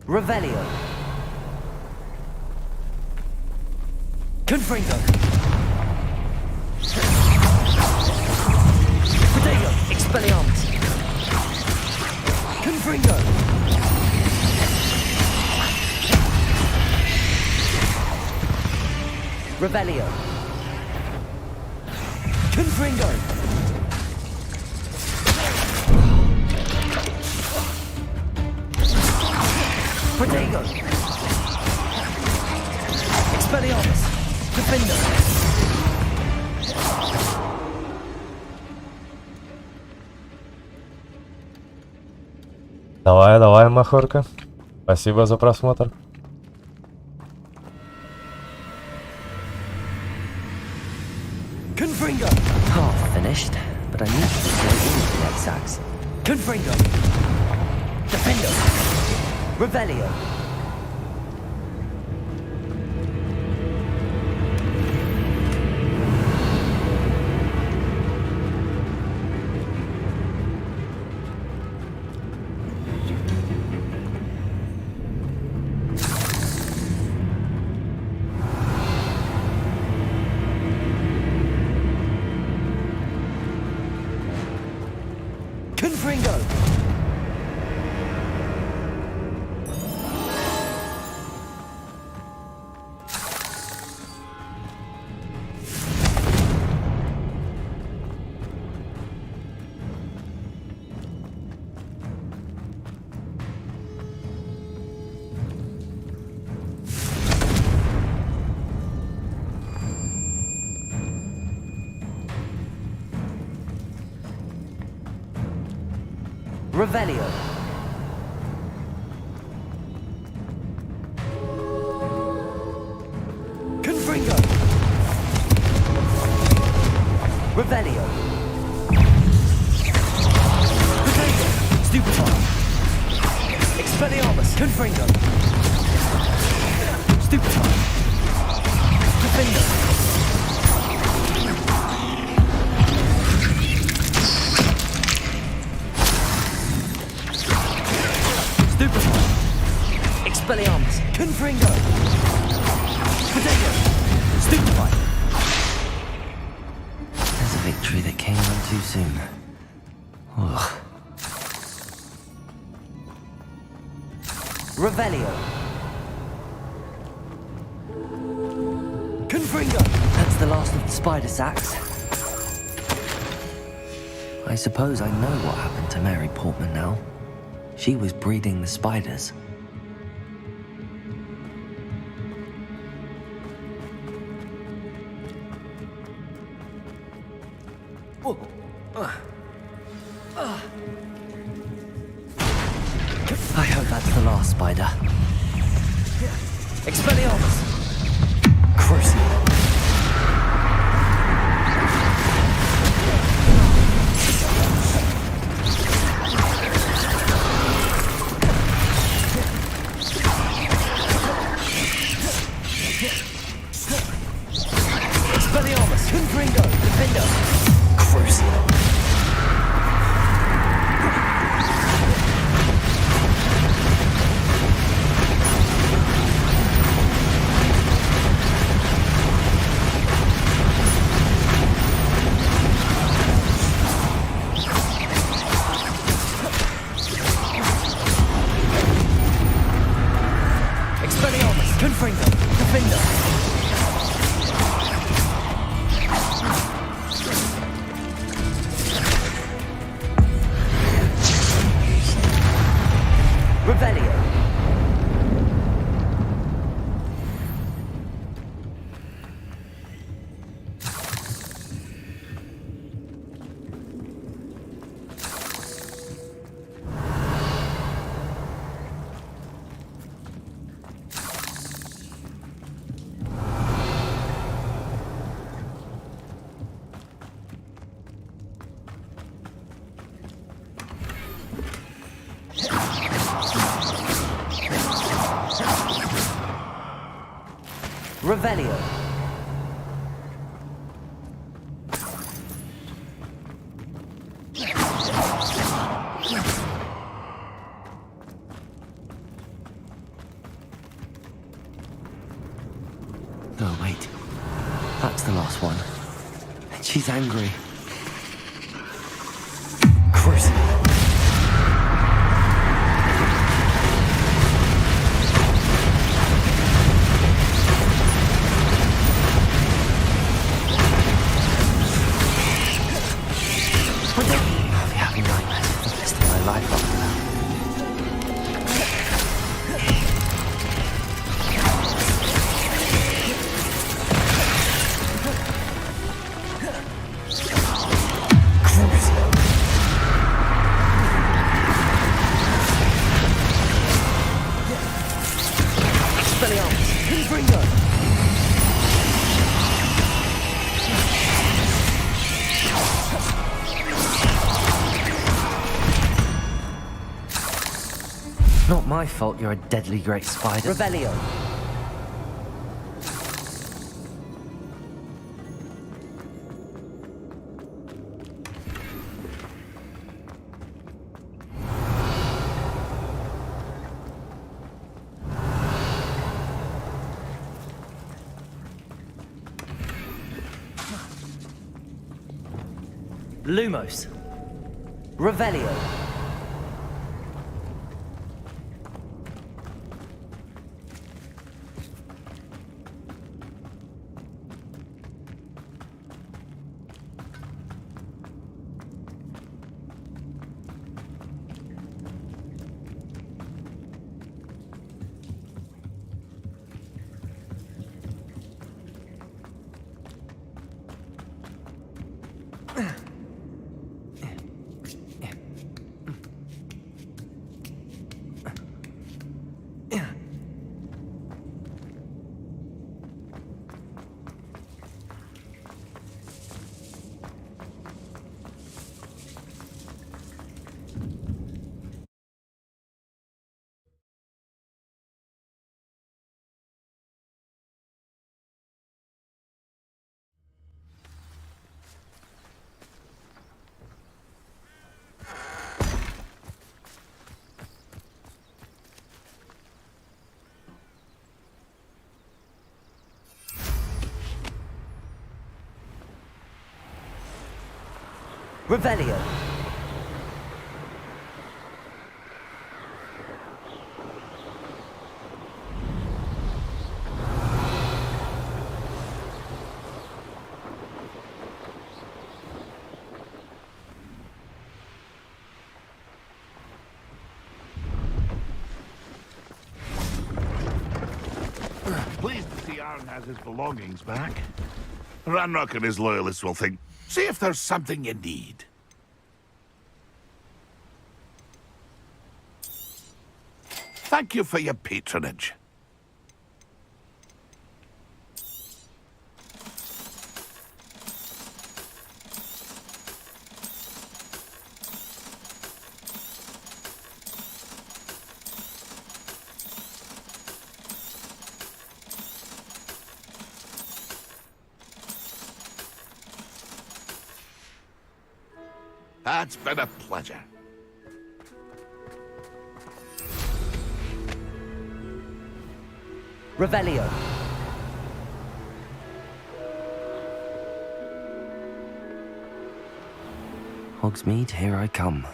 [SPEAKER 5] Revelio. Confringo. Protego. Expelliarmus. Confringo. Revelio. Confringo. Protego. Expelliarmus. Defender.
[SPEAKER 3] Давай, Махорка. Спасибо за просмотр.
[SPEAKER 5] Confringo. Half finished, but I need to go into the exacts. Confringo. Defendo. Revelio. Confringo. Revelio. Confringo. Revelio. Protego. Stupefy. Expelliarmus. Confringo. Stupefy. Defender. Expelliarmus. Confringo. Protego. Stupefy. There's a victory that came on too soon. Ugh. Revelio. Confringo. That's the last of the spider sacks. I suppose I know what happened to Mary Portman now. She was breeding the spiders. I hope that's the last spider. Expelliarmus! Crucible! Expelliarmus! Confringo! Defender! Crucible! Confringo! Defender! Revelio! Revelio. Oh, wait. That's the last one. And she's angry. Cruise. I'll be having nightmares for the rest of my life after that. Not my fault you're a deadly great spider. Revelio. Lumos. Revelio. Revelio.
[SPEAKER 8] Pleased to see Aaron has his belongings back. Ranrock and his loyalists will think, see if there's something you need. Thank you for your patronage. It's been a pleasure.
[SPEAKER 5] Revelio. Hogsmeade, here I come.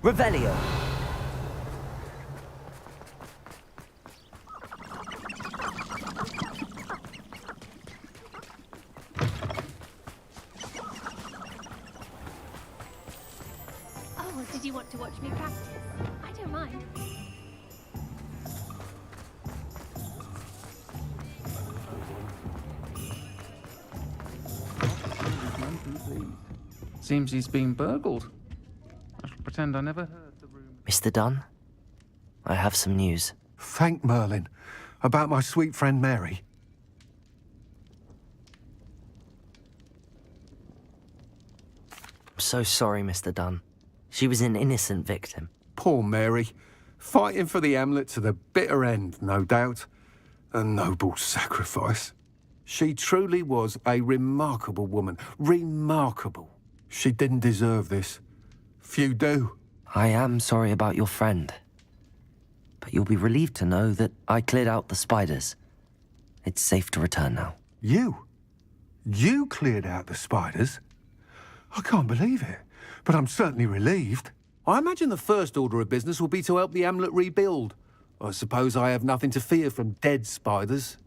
[SPEAKER 5] Revelio.
[SPEAKER 10] Oh, did you want to watch me practice? I don't mind.
[SPEAKER 11] Seems he's been burgled. I shall pretend I never heard the room.
[SPEAKER 5] Mr. Dunn, I have some news.
[SPEAKER 6] Thank Merlin. About my sweet friend Mary.
[SPEAKER 5] I'm so sorry, Mr. Dunn. She was an innocent victim.
[SPEAKER 6] Poor Mary. Fighting for the Hamlet to the bitter end, no doubt. A noble sacrifice. She truly was a remarkable woman. Remarkable. She didn't deserve this. Few do.
[SPEAKER 5] I am sorry about your friend. But you'll be relieved to know that I cleared out the spiders. It's safe to return now.
[SPEAKER 6] You? You cleared out the spiders? I can't believe it, but I'm certainly relieved. I imagine the first order of business will be to help the Hamlet rebuild. I suppose I have nothing to fear from dead spiders.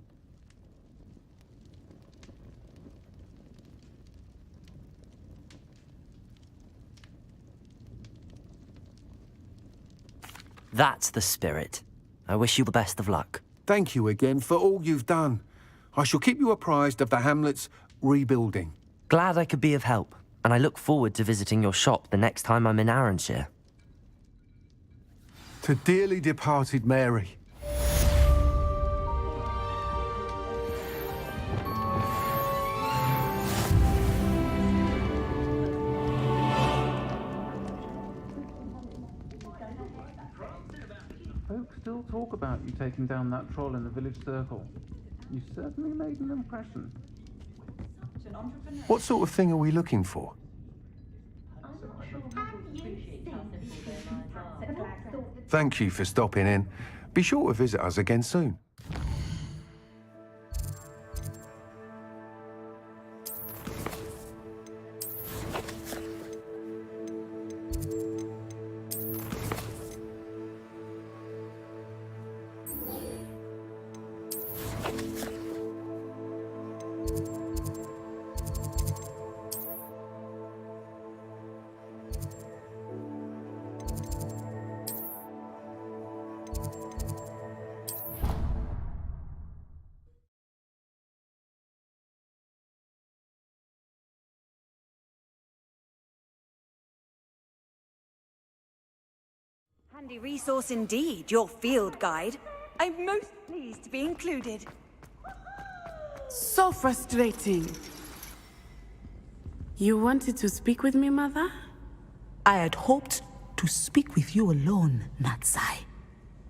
[SPEAKER 5] That's the spirit. I wish you the best of luck.
[SPEAKER 6] Thank you again for all you've done. I shall keep you apprised of the Hamlet's rebuilding.
[SPEAKER 5] Glad I could be of help, and I look forward to visiting your shop the next time I'm in Arranshire.
[SPEAKER 6] To dearly departed Mary.
[SPEAKER 11] Folks still talk about you taking down that troll in the village circle. You certainly made an impression.
[SPEAKER 6] What sort of thing are we looking for? Thank you for stopping in. Be sure to visit us again soon.
[SPEAKER 12] Handy resource indeed, your field guide. I'm most pleased to be included.
[SPEAKER 13] So frustrating. You wanted to speak with me, Mother?
[SPEAKER 14] I had hoped to speak with you alone, Natsai.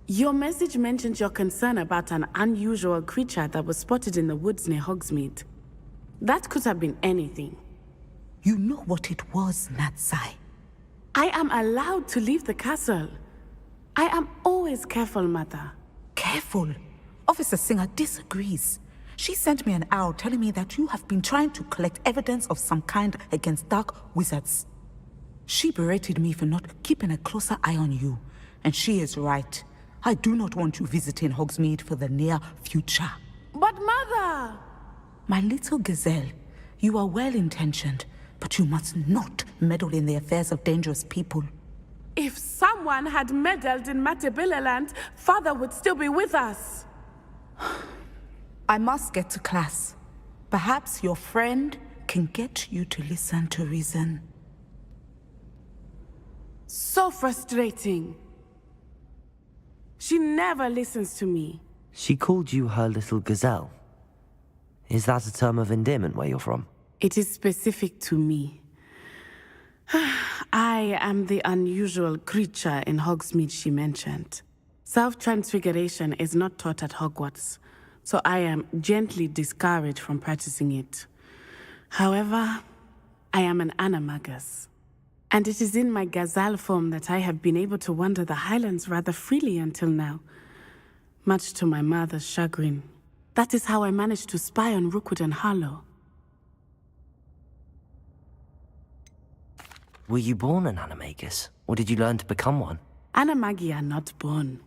[SPEAKER 13] Your message mentioned your concern about an unusual creature that was spotted in the woods near Hogsmeade. That could have been anything.
[SPEAKER 14] You know what it was, Natsai.
[SPEAKER 13] I am allowed to leave the castle. I am always careful, Mother.
[SPEAKER 14] Careful? Officer Singer disagrees. She sent me an owl telling me that you have been trying to collect evidence of some kind against dark wizards. She berated me for not keeping a closer eye on you, and she is right. I do not want you visiting Hogsmeade for the near future.
[SPEAKER 13] But Mother!
[SPEAKER 14] My little gazelle, you are well-intentioned, but you must not meddle in the affairs of dangerous people.
[SPEAKER 13] If someone had meddled in Matabeleland, Father would still be with us.
[SPEAKER 14] I must get to class. Perhaps your friend can get you to listen to reason.
[SPEAKER 13] So frustrating. She never listens to me.
[SPEAKER 5] She called you her little gazelle. Is that a term of endearment where you're from?
[SPEAKER 13] It is specific to me. I am the unusual creature in Hogsmeade she mentioned. Self-transfiguration is not taught at Hogwarts, so I am gently discouraged from practicing it. However, I am an animagus, and it is in my gazelle form that I have been able to wander the Highlands rather freely until now, much to my mother's chagrin. That is how I managed to spy on Rookwood and Harlow.
[SPEAKER 5] Were you born an animagus, or did you learn to become one?
[SPEAKER 13] Animagi are not born.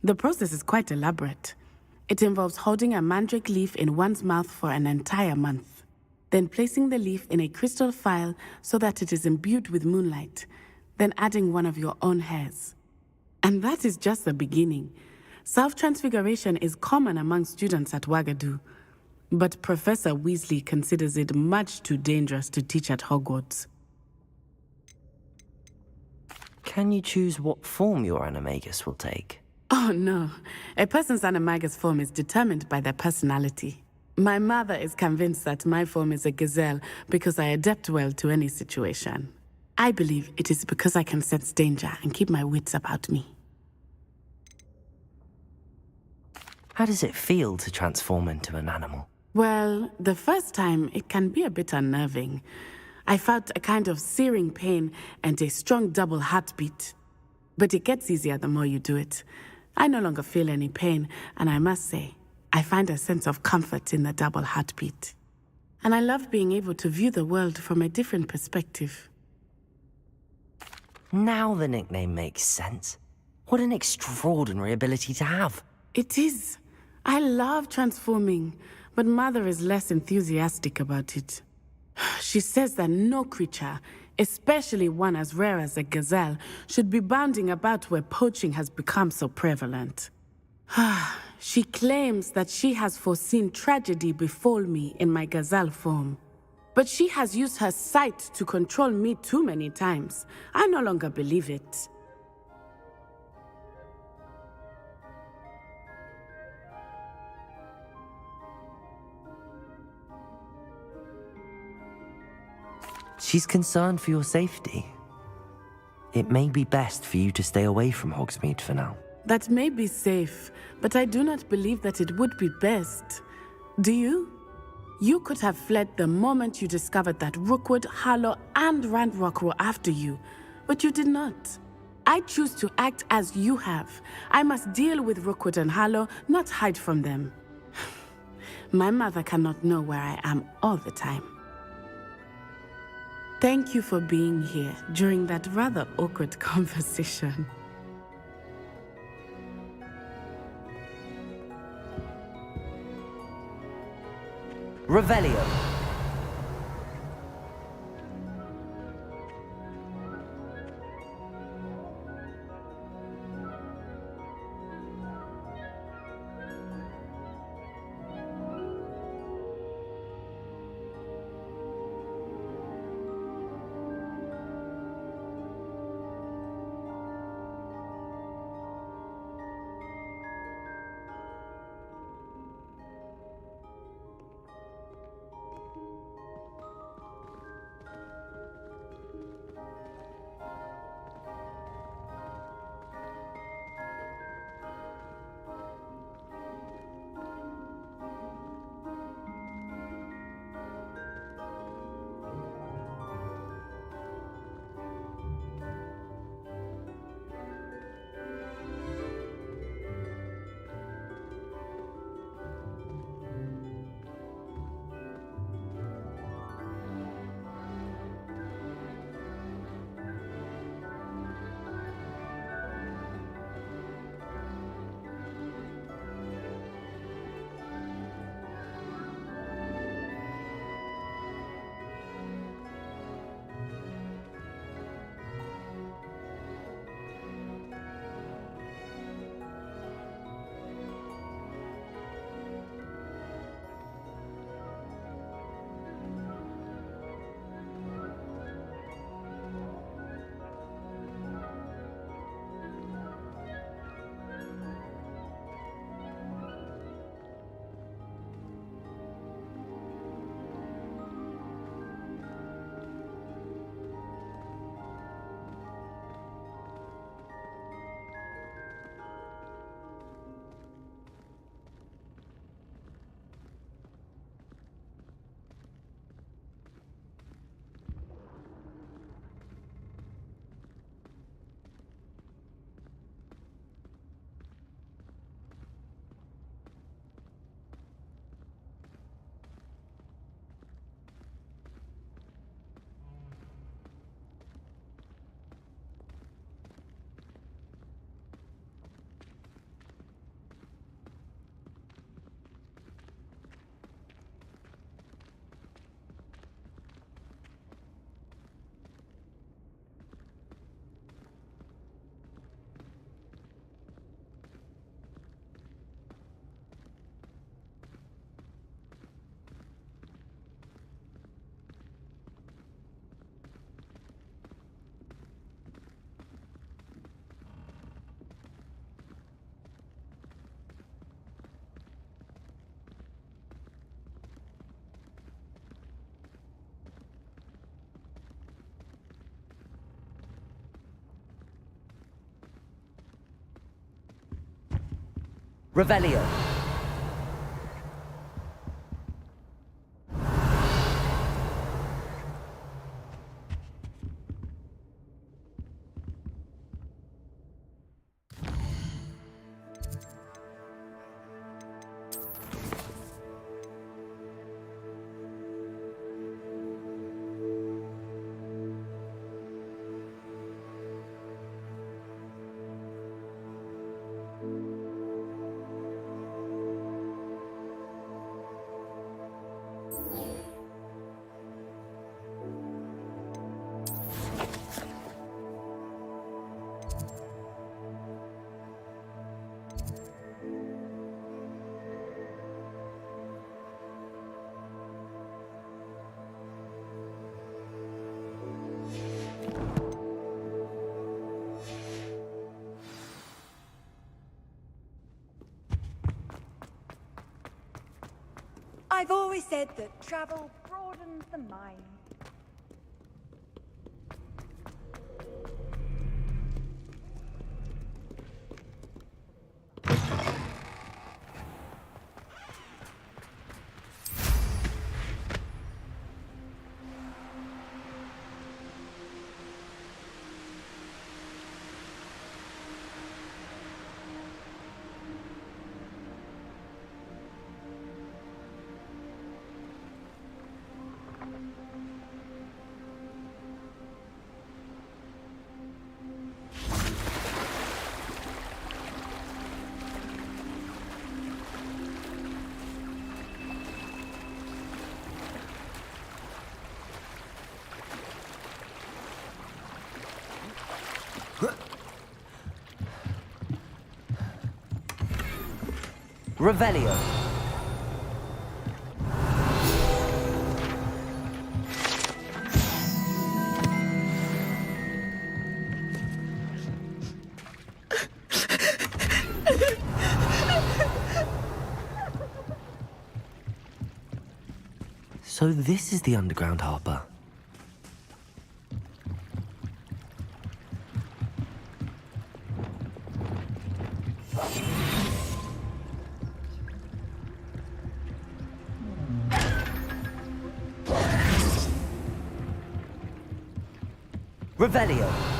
[SPEAKER 13] The process is quite elaborate. It involves holding a mandrake leaf in one's mouth for an entire month, then placing the leaf in a crystal phial so that it is imbued with moonlight, then adding one of your own hairs. And that is just the beginning. Self-transfiguration is common among students at Wagadu, but Professor Weasley considers it much too dangerous to teach at Hogwarts.
[SPEAKER 5] Can you choose what form your animagus will take?
[SPEAKER 13] Oh no, a person's animagus form is determined by their personality. My mother is convinced that my form is a gazelle because I adapt well to any situation. I believe it is because I can sense danger and keep my wits about me.
[SPEAKER 5] How does it feel to transform into an animal?
[SPEAKER 13] Well, the first time it can be a bit unnerving. I felt a kind of searing pain and a strong double heartbeat. But it gets easier the more you do it. I no longer feel any pain, and I must say, I find a sense of comfort in the double heartbeat. And I love being able to view the world from a different perspective.
[SPEAKER 5] Now the nickname makes sense. What an extraordinary ability to have.
[SPEAKER 13] It is. I love transforming, but Mother is less enthusiastic about it. She says that no creature, especially one as rare as a gazelle, should be bounding about where poaching has become so prevalent. She claims that she has foreseen tragedy befall me in my gazelle form. But she has used her sight to control me too many times. I no longer believe it.
[SPEAKER 5] She's concerned for your safety. It may be best for you to stay away from Hogsmeade for now.
[SPEAKER 13] That may be safe, but I do not believe that it would be best. Do you? You could have fled the moment you discovered that Rookwood, Harlow, and Ranrock were after you, but you did not. I choose to act as you have. I must deal with Rookwood and Harlow, not hide from them. My mother cannot know where I am all the time. Thank you for being here during that rather awkward conversation.
[SPEAKER 5] Revelio. Revelio.
[SPEAKER 12] I've always said that travel broadens the mind.
[SPEAKER 5] Revelio. So this is the underground harbour. Revelio.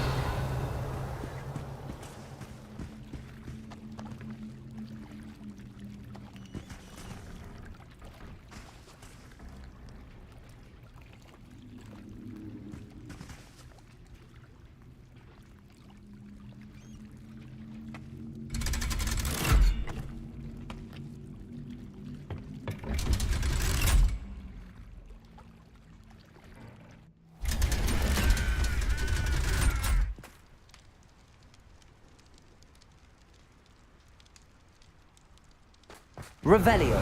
[SPEAKER 5] Revelio.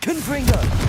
[SPEAKER 5] Confringo.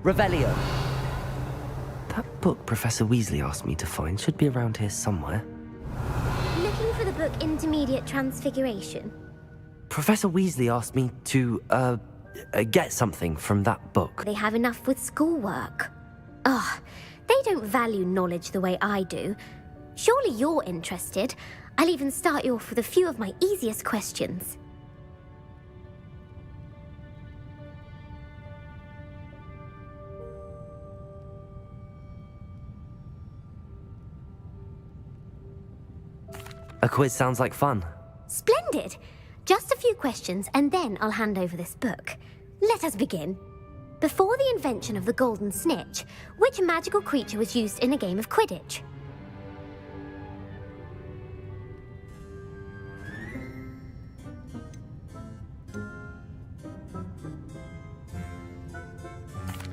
[SPEAKER 5] Revelio. That book Professor Weasley asked me to find should be around here somewhere.
[SPEAKER 10] Looking for the book Intermediate Transfiguration?
[SPEAKER 5] Professor Weasley asked me to, get something from that book.
[SPEAKER 10] They have enough with schoolwork. Ugh, they don't value knowledge the way I do. Surely you're interested. I'll even start you off with a few of my easiest questions.
[SPEAKER 5] A quiz sounds like fun.
[SPEAKER 10] Splendid! Just a few questions and then I'll hand over this book. Let us begin. Before the invention of the golden snitch, which magical creature was used in a game of Quidditch?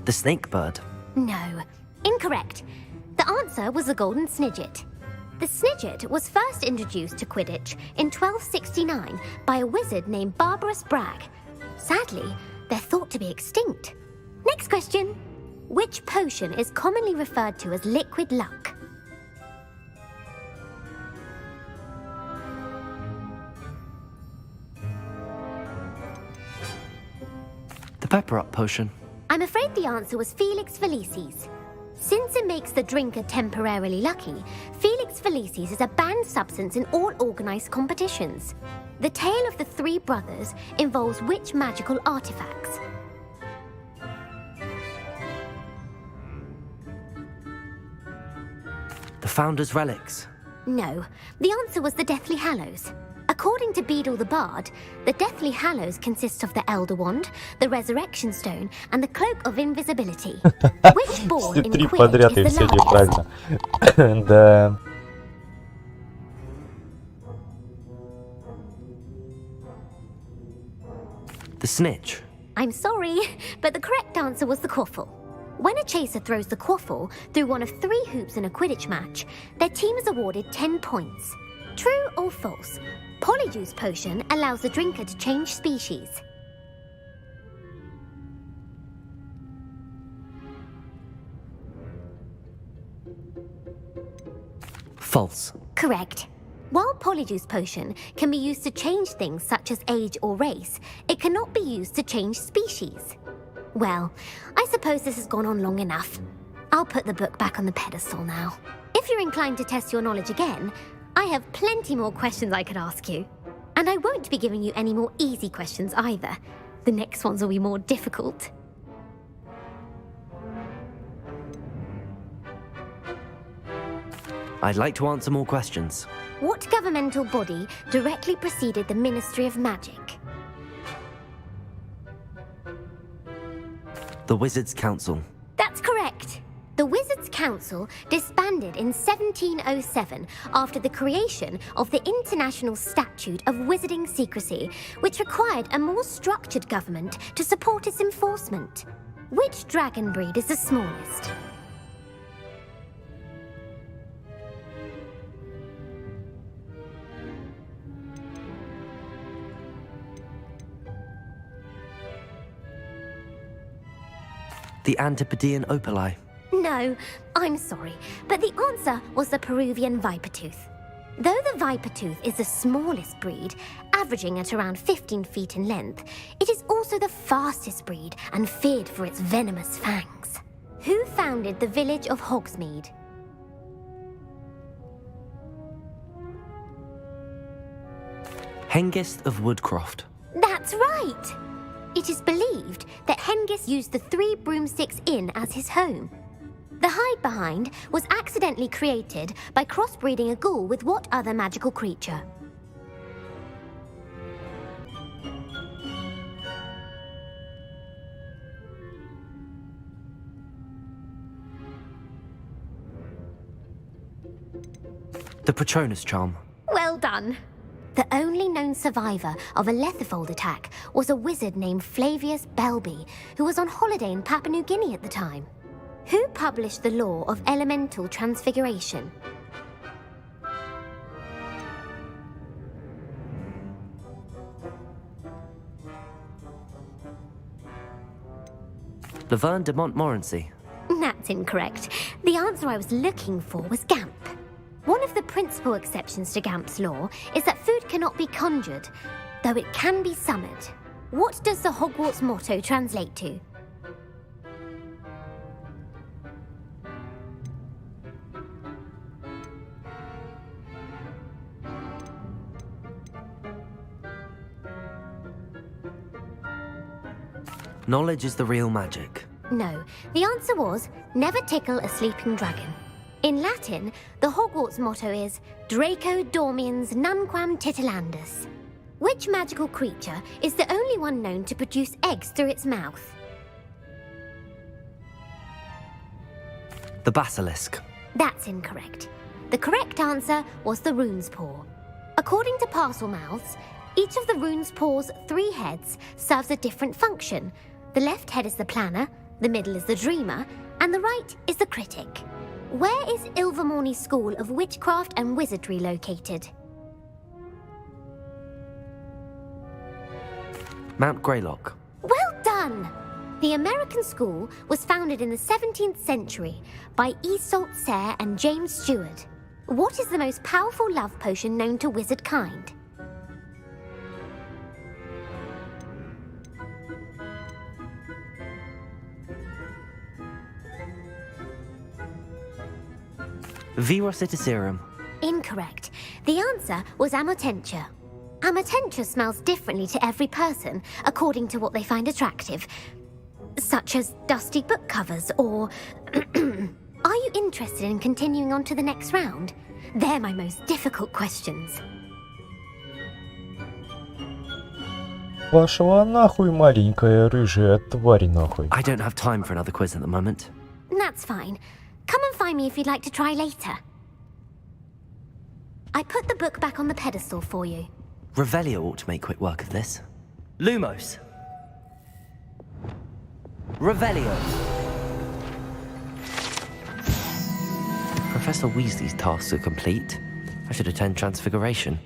[SPEAKER 5] The snake bird.
[SPEAKER 10] No, incorrect. The answer was the golden snidget. The snidget was first introduced to Quidditch in 1269 by a wizard named Barbarous Bragg. Sadly, they're thought to be extinct. Next question. Which potion is commonly referred to as liquid luck?
[SPEAKER 5] The pepper up potion.
[SPEAKER 10] I'm afraid the answer was Felix Felicis. Since it makes the drinker temporarily lucky, Felix Felicis is a banned substance in all organised competitions. The tale of the three brothers involves which magical artifacts?
[SPEAKER 5] The Founder's Relics.
[SPEAKER 10] No, the answer was the Deathly Hallows. According to Beadle the Bard, the Deathly Hallows consists of the Elder Wand, the Resurrection Stone, and the Cloak of Invisibility. Which ball in Quidditch is the largest?
[SPEAKER 3] Да.
[SPEAKER 5] The snitch.
[SPEAKER 10] I'm sorry, but the correct answer was the quaffle. When a chaser throws the quaffle through one of 3 hoops in a Quidditch match, their team is awarded 10 points. True or false? Polyjuice potion allows the drinker to change species.
[SPEAKER 5] False.
[SPEAKER 10] Correct. While Polyjuice potion can be used to change things such as age or race, it cannot be used to change species. Well, I suppose this has gone on long enough. I'll put the book back on the pedestal now. If you're inclined to test your knowledge again, I have plenty more questions I could ask you. And I won't be giving you any more easy questions either. The next ones will be more difficult.
[SPEAKER 5] I'd like to answer more questions.
[SPEAKER 10] What governmental body directly preceded the Ministry of Magic?
[SPEAKER 5] The Wizards' Council.
[SPEAKER 10] That's correct. The Wizards' Council disbanded in 1707 after the creation of the International Statute of Wizarding Secrecy, which required a more structured government to support its enforcement. Which dragon breed is the smallest?
[SPEAKER 5] The Antipodean Opali.
[SPEAKER 10] No, I'm sorry, but the answer was the Peruvian Vipertooth. Though the Vipertooth is the smallest breed, averaging at around 15 feet in length, it is also the fastest breed and feared for its venomous fangs. Who founded the village of Hogsmeade?
[SPEAKER 5] Hengist of Woodcroft.
[SPEAKER 10] That's right! It is believed that Hengist used the 3 Broomsticks Inn as his home. The hide-behind was accidentally created by crossbreeding a ghoul with what other magical creature?
[SPEAKER 5] The Patronus Charm.
[SPEAKER 10] Well done. The only known survivor of a Lethifold attack was a wizard named Flavius Belby, who was on holiday in Papua New Guinea at the time. Who published the law of elemental transfiguration?
[SPEAKER 5] Laverne de Montmorency.
[SPEAKER 10] That's incorrect. The answer I was looking for was Gamp. One of the principal exceptions to Gamp's law is that food cannot be conjured, though it can be summoned. What does the Hogwarts motto translate to?
[SPEAKER 5] Knowledge is the real magic.
[SPEAKER 10] No, the answer was, never tickle a sleeping dragon. In Latin, the Hogwarts motto is Draco dormiens nunquam titilandus. Which magical creature is the only one known to produce eggs through its mouth?
[SPEAKER 5] The basilisk.
[SPEAKER 10] That's incorrect. The correct answer was the rune's paw. According to parcel mouths, each of the rune's paw's 3 heads serves a different function. The left head is the planner, the middle is the dreamer, and the right is the critic. Where is Ilvermorny School of Witchcraft and Wizardry located?
[SPEAKER 5] Mount Greylock.
[SPEAKER 10] Well done! The American school was founded in the 17th century by Isolde Sayre and James Stewart. What is the most powerful love potion known to wizard kind?
[SPEAKER 5] Virositiserum.
[SPEAKER 10] Incorrect. The answer was Amotentia. Amotentia smells differently to every person, according to what they find attractive, such as dusty book covers or... Are you interested in continuing on to the next round? They're my most difficult questions.
[SPEAKER 3] Пошла нахуй, маленькая рыжая тварь нахуй.
[SPEAKER 5] I don't have time for another quiz at the moment.
[SPEAKER 10] That's fine. Come and find me if you'd like to try later. I put the book back on the pedestal for you.
[SPEAKER 5] Revelio ought to make quick work of this. Lumos. Revelio. Professor Weasley's tasks are complete. I should attend Transfiguration.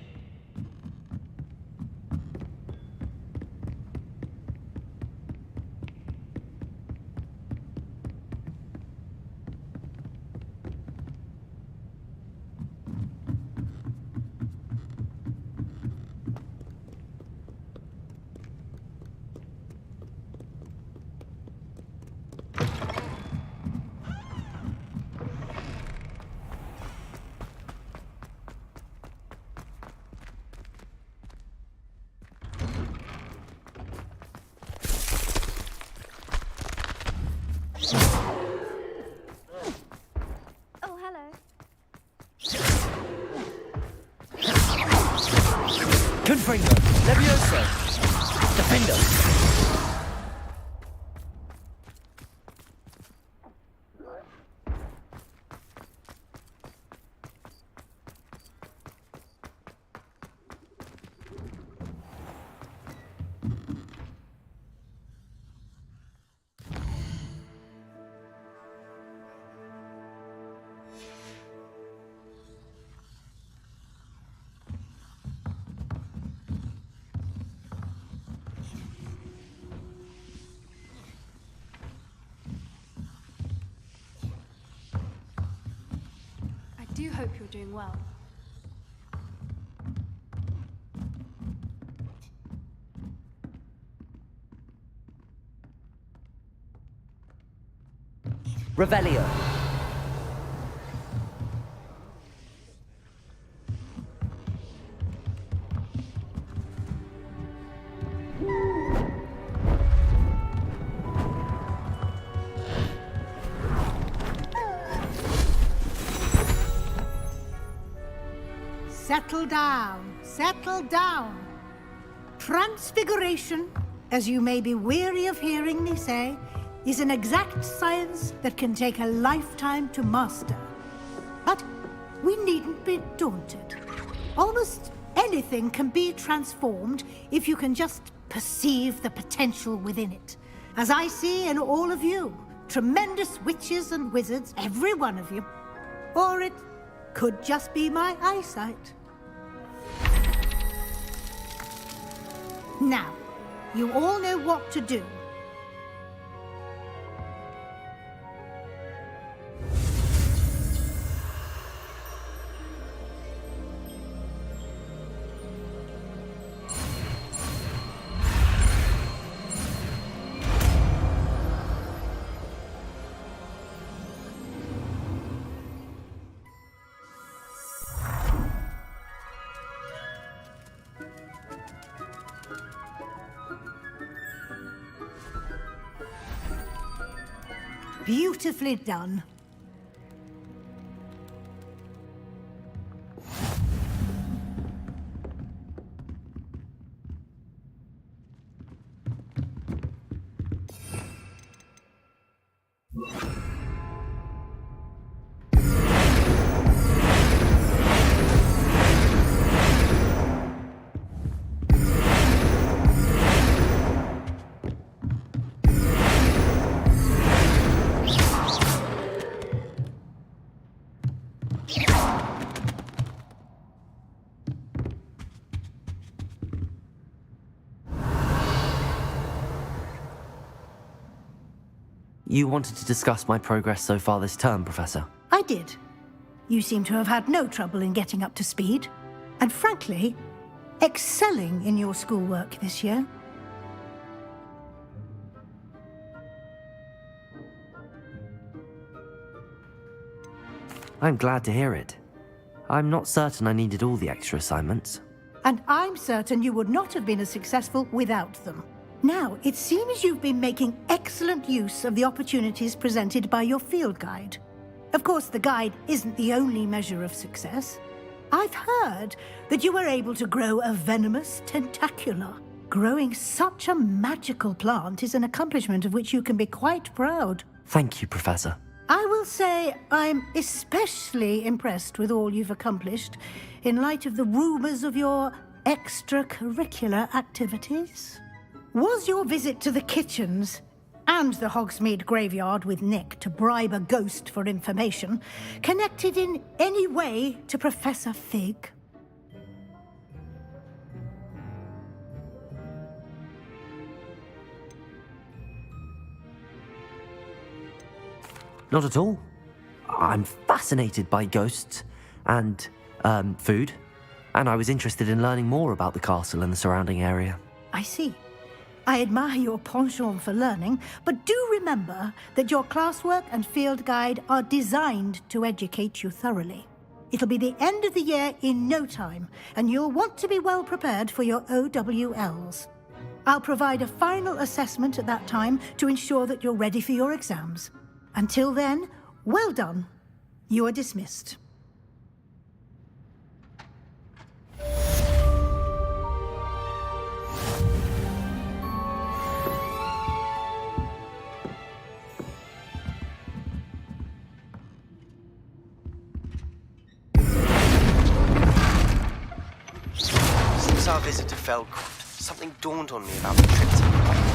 [SPEAKER 5] Confringo, Levioso, Defender.
[SPEAKER 4] I do hope you're doing well.
[SPEAKER 5] Revelio.
[SPEAKER 9] Settle down, settle down. Transfiguration, as you may be weary of hearing me say, is an exact science that can take a lifetime to master. But we needn't be daunted. Almost anything can be transformed if you can just perceive the potential within it. As I see in all of you, tremendous witches and wizards, every one of you. Or it could just be my eyesight. Now, you all know what to do. Beautifully done.
[SPEAKER 5] You wanted to discuss my progress so far this term, Professor?
[SPEAKER 9] I did. You seem to have had no trouble in getting up to speed, and frankly, excelling in your schoolwork this year.
[SPEAKER 5] I'm glad to hear it. I'm not certain I needed all the extra assignments.
[SPEAKER 9] And I'm certain you would not have been as successful without them. Now, it seems you've been making excellent use of the opportunities presented by your field guide. Of course, the guide isn't the only measure of success. I've heard that you were able to grow a venomous tentacula. Growing such a magical plant is an accomplishment of which you can be quite proud.
[SPEAKER 5] Thank you, Professor.
[SPEAKER 9] I will say I'm especially impressed with all you've accomplished in light of the rumors of your extracurricular activities. Was your visit to the kitchens and the Hogsmeade graveyard with Nick to bribe a ghost for information connected in any way to Professor Fig?
[SPEAKER 5] Not at all. I'm fascinated by ghosts and food, and I was interested in learning more about the castle and the surrounding area.
[SPEAKER 9] I see. I admire your penchant for learning, but do remember that your classwork and field guide are designed to educate you thoroughly. It'll be the end of the year in no time, and you'll want to be well prepared for your OWLs. I'll provide a final assessment at that time to ensure that you're ready for your exams. Until then, well done. You are dismissed.
[SPEAKER 15] Since our visit to Feldcroft, something dawned on me about the trip to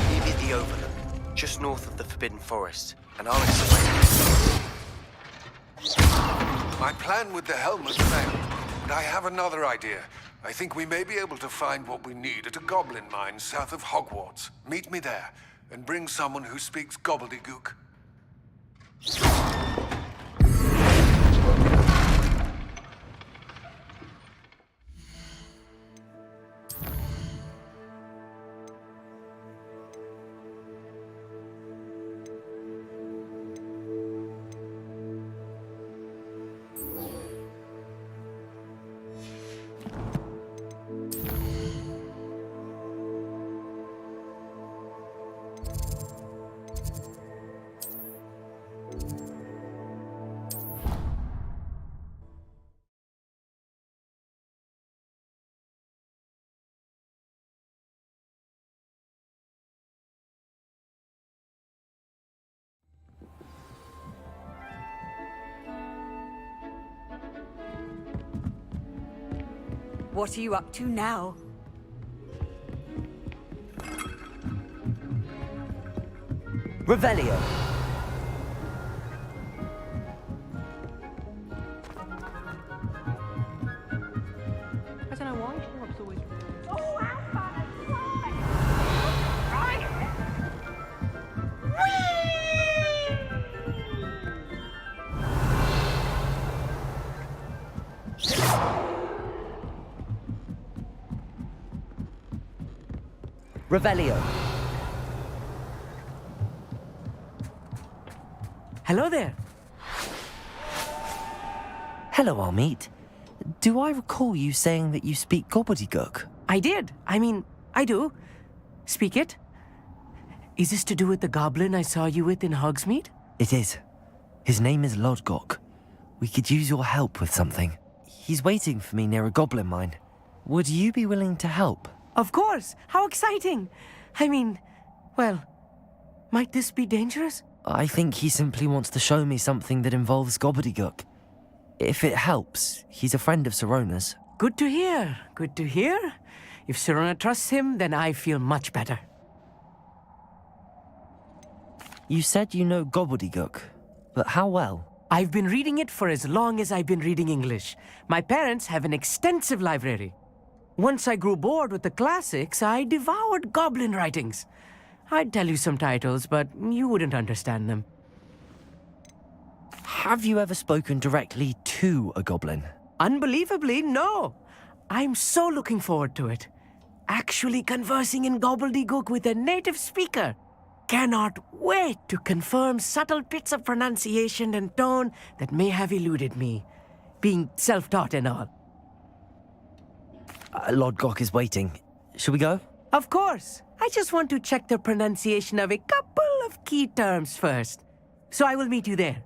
[SPEAKER 15] maybe the Overlook, just north of the Forbidden Forest, and I'll explain.
[SPEAKER 16] My plan with the helmet failed, but I have another idea. I think we may be able to find what we need at a goblin mine south of Hogwarts. Meet me there, and bring someone who speaks gobbledygook.
[SPEAKER 12] What are you up to now?
[SPEAKER 5] Revelio.
[SPEAKER 7] I don't know why Schwab's always rude.
[SPEAKER 12] Oh, Alpha!
[SPEAKER 5] Revelio.
[SPEAKER 17] Hello there.
[SPEAKER 5] Hello, Armeet. Do I recall you saying that you speak gobbledygook?
[SPEAKER 17] I did. I do. Speak it. Is this to do with the goblin I saw you with in Hogsmeade?
[SPEAKER 5] It is. His name is Lodgok. We could use your help with something. He's waiting for me near a goblin mine. Would you be willing to help?
[SPEAKER 17] Of course! How exciting! Well, might this be dangerous?
[SPEAKER 5] I think he simply wants to show me something that involves gobbledygook. If it helps, he's a friend of Sirona's.
[SPEAKER 17] Good to hear. Good to hear. If Sirona trusts him, then I feel much better.
[SPEAKER 5] You said you know gobbledygook, but how well?
[SPEAKER 17] I've been reading it for as long as I've been reading English. My parents have an extensive library. Once I grew bored with the classics, I devoured goblin writings. I'd tell you some titles, but you wouldn't understand them.
[SPEAKER 5] Have you ever spoken directly to a goblin?
[SPEAKER 17] Unbelievably, no. I'm so looking forward to it. Actually conversing in gobbledygook with a native speaker. Cannot wait to confirm subtle bits of pronunciation and tone that may have eluded me, being self-taught and all.
[SPEAKER 5] Lord Gok is waiting. Shall we go?
[SPEAKER 17] Of course. I just want to check the pronunciation of a couple of key terms first. So I will meet you there.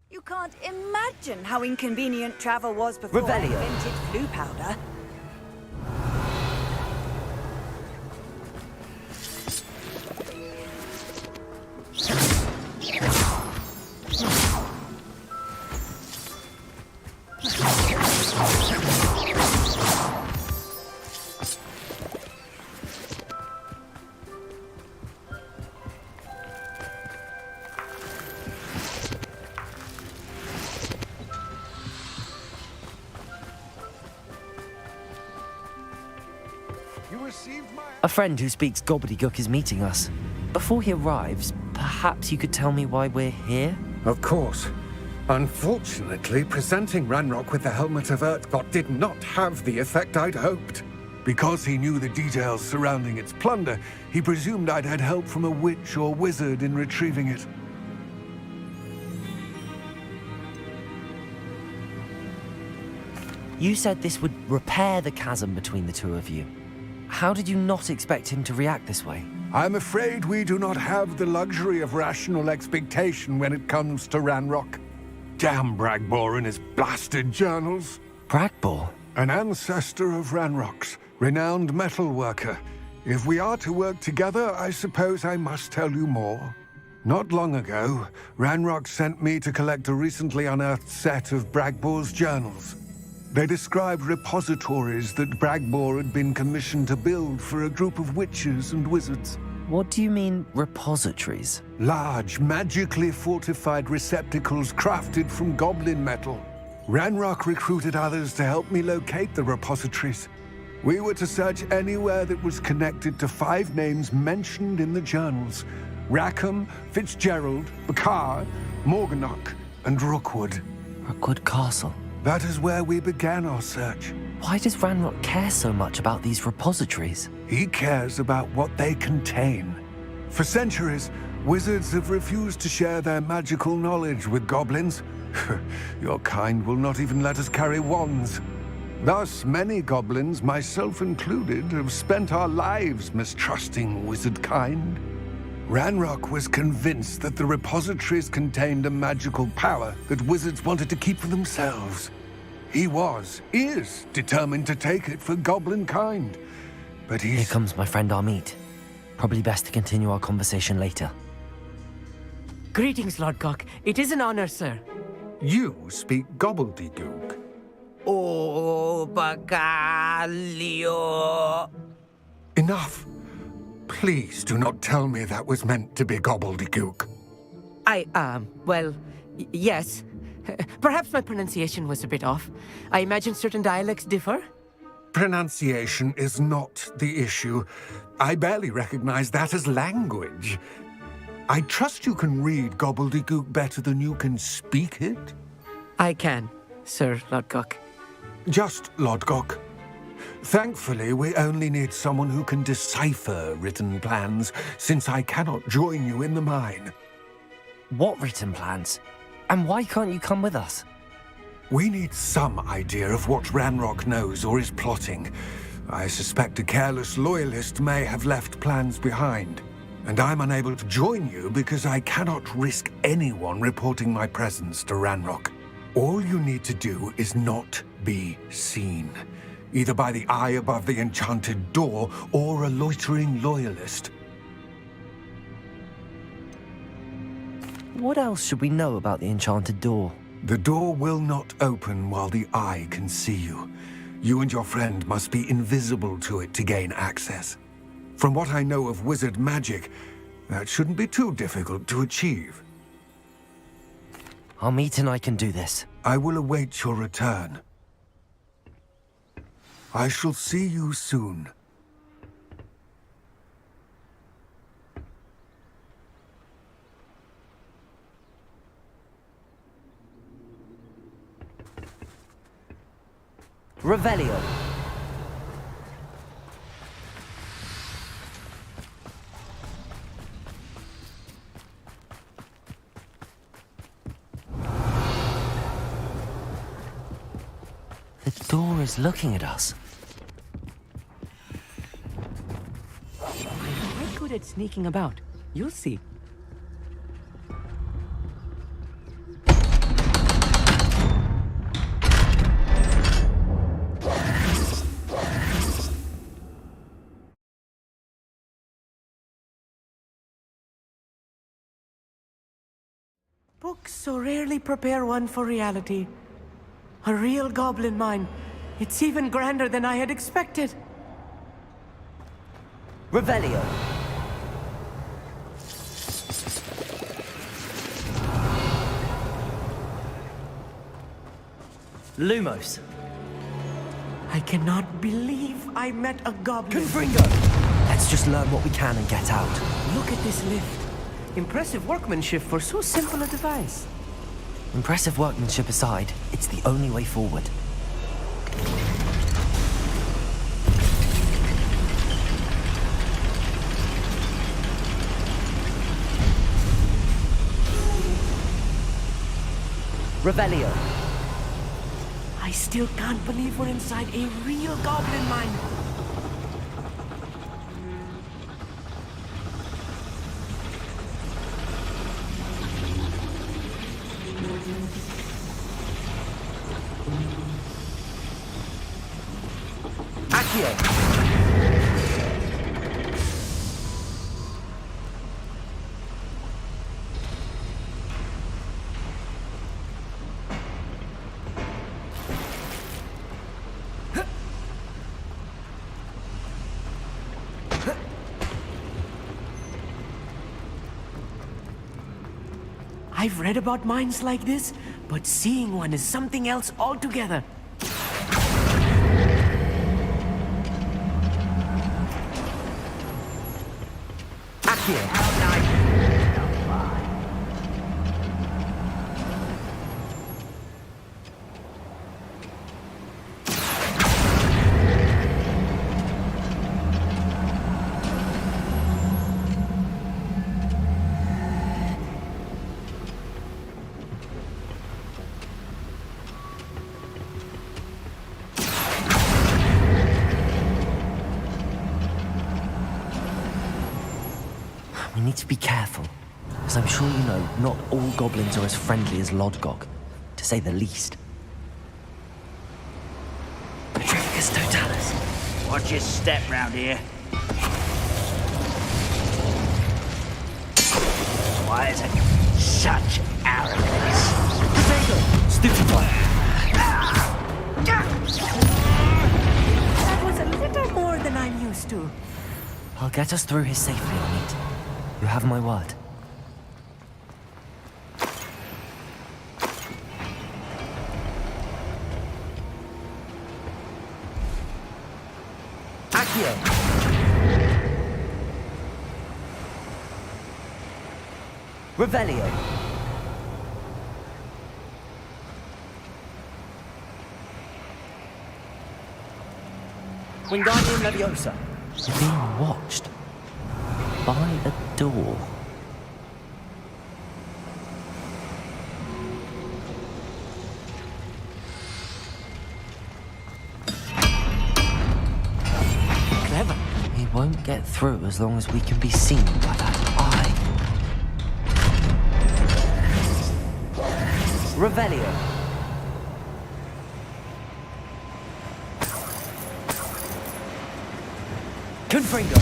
[SPEAKER 12] You can't imagine how inconvenient travel was before I invented flu powder.
[SPEAKER 5] A friend who speaks gobbledygook is meeting us. Before he arrives, perhaps you could tell me why we're here?
[SPEAKER 6] Of course. Unfortunately, presenting Ranrock with the Helmet of Urtkot did not have the effect I'd hoped. Because he knew the details surrounding its plunder, he presumed I'd had help from a witch or wizard in retrieving it.
[SPEAKER 5] You said this would repair the chasm between the two of you. How did you not expect him to react this way?
[SPEAKER 6] I'm afraid we do not have the luxury of rational expectation when it comes to Ranrock. Damn Bragbor and his blasted journals.
[SPEAKER 5] Bragbor?
[SPEAKER 6] An ancestor of Ranrock's, renowned metal worker. If we are to work together, I suppose I must tell you more. Not long ago, Ranrock sent me to collect a recently unearthed set of Bragbor's journals. They described repositories that Bragbor had been commissioned to build for a group of witches and wizards.
[SPEAKER 5] What do you mean, repositories?
[SPEAKER 6] Large, magically fortified receptacles crafted from goblin metal. Ranrock recruited others to help me locate the repositories. We were to search anywhere that was connected to 5 names mentioned in the journals: Rackham, Fitzgerald, Bakar, Morganach, and Rookwood.
[SPEAKER 5] Rookwood Castle.
[SPEAKER 6] That is where we began our search.
[SPEAKER 5] Why does Ranrock care so much about these repositories?
[SPEAKER 6] He cares about what they contain. For centuries, wizards have refused to share their magical knowledge with goblins. Your kind will not even let us carry wands. Thus, many goblins, myself included, have spent our lives mistrusting wizard kind. Ranrock was convinced that the repositories contained a magical power that wizards wanted to keep for themselves. He is determined to take it for goblin kind. But
[SPEAKER 5] Here comes my friend Amit. Probably best to continue our conversation later.
[SPEAKER 17] Greetings, Lord Gok. It is an honor, sir.
[SPEAKER 6] You speak gobbledygook.
[SPEAKER 17] Oh, Bagalio.
[SPEAKER 6] Enough. Please do not tell me that was meant to be gobbledygook.
[SPEAKER 17] Well, yes. Perhaps my pronunciation was a bit off. I imagine certain dialects differ.
[SPEAKER 6] Pronunciation is not the issue. I barely recognize that as language. I trust you can read gobbledygook better than you can speak it?
[SPEAKER 17] I can, Sir Lord Gok.
[SPEAKER 6] Just Lord Gok. Thankfully, we only need someone who can decipher written plans, since I cannot join you in the mine.
[SPEAKER 5] What written plans? And why can't you come with us?
[SPEAKER 6] We need some idea of what Ranrock knows or is plotting. I suspect a careless loyalist may have left plans behind. And I'm unable to join you because I cannot risk anyone reporting my presence to Ranrock. All you need to do is not be seen.
[SPEAKER 16] either by the eye above the enchanted door or a loitering loyalist.
[SPEAKER 5] What else should we know about the enchanted door?
[SPEAKER 16] The door will not open while the eye can see you. You and your friend must be invisible to it to gain access. From what I know of wizard magic, that shouldn't be too difficult to achieve.
[SPEAKER 5] I'll meet and I can do this.
[SPEAKER 16] I will await your return. I shall see you soon.
[SPEAKER 5] Revelio. The door is looking at us.
[SPEAKER 17] I'm good at sneaking about. You'll see. Books so rarely prepare one for reality. A real goblin mine. It's even grander than I had expected.
[SPEAKER 5] Revelio. Lumos.
[SPEAKER 17] I cannot believe I met a goblin.
[SPEAKER 5] Confringo. Let's just learn what we can and get out.
[SPEAKER 17] Look at this lift. Impressive workmanship for so simple a device.
[SPEAKER 5] Impressive workmanship aside, it's the only way forward. Revelio.
[SPEAKER 17] I still can't believe we're inside a real goblin mine. I've read about mines like this, but seeing one is something else altogether.
[SPEAKER 5] We need to be careful, as I'm sure you know, not all goblins are as friendly as Lodgok, to say the least. Petrificus totalis.
[SPEAKER 2] Watch your step round here. Why is it such arrogance?
[SPEAKER 5] Stupefy.
[SPEAKER 17] That was a little more than I'm used to.
[SPEAKER 5] I'll get us through here safely, Amit. You have my word. Accio! Revelio! Wingardium Leviosa! We're being watched. By a door.
[SPEAKER 17] Clever.
[SPEAKER 5] He won't get through as long as we can be seen by that eye. Revelio. Confringo.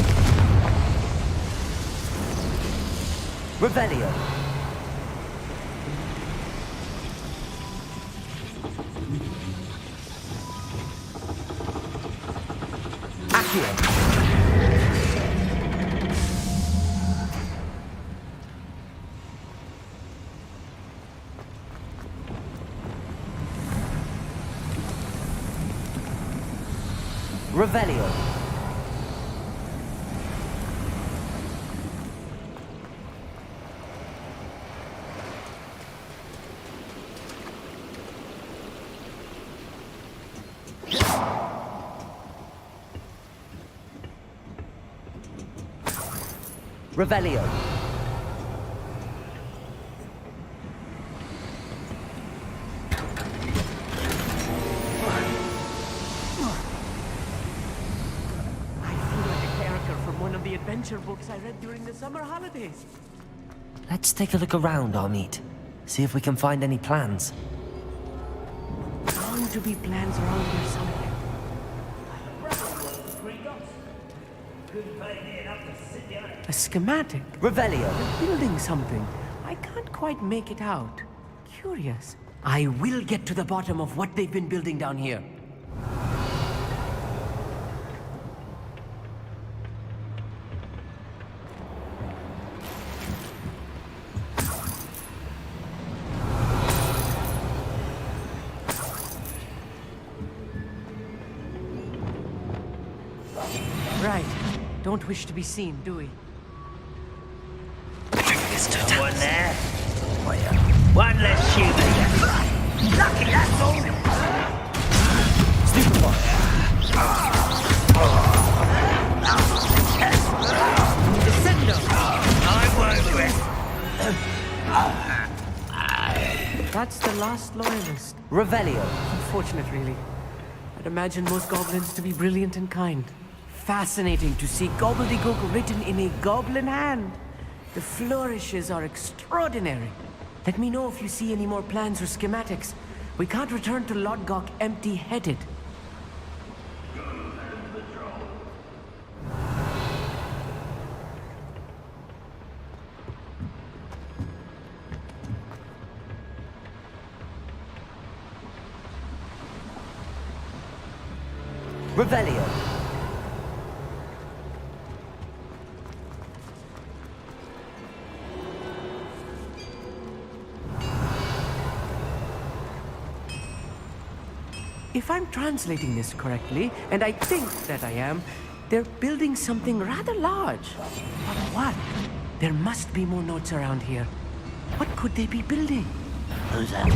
[SPEAKER 5] Revelio. Accio. Revelio. Revelio.
[SPEAKER 17] Adventure books I read during the summer holidays.
[SPEAKER 5] Let's take a look around, Armeet. See if we can find any plans.
[SPEAKER 17] Bound to be plans around here somewhere. A schematic?
[SPEAKER 5] Revelio.
[SPEAKER 17] They're building something. I can't quite make it out. Curious. I will get to the bottom of what they've been building down here. Right. Don't wish to be seen, do we?
[SPEAKER 2] Mr. One there. One less human. Lucky, that's all.
[SPEAKER 17] Descendo.
[SPEAKER 2] I won't rest.
[SPEAKER 17] That's the last loyalist.
[SPEAKER 5] Revelio.
[SPEAKER 17] Unfortunate, really. I'd imagine most goblins to be brilliant and kind. Fascinating to see gobbledygook written in a goblin hand. The flourishes are extraordinary. Let me know if you see any more plans or schematics. We can't return to Lodgok empty-headed.
[SPEAKER 5] Revelio.
[SPEAKER 17] If I'm translating this correctly, and I think that I am, they're building something rather large. But what? There must be more notes around here. What could they be building?
[SPEAKER 2] Was that all?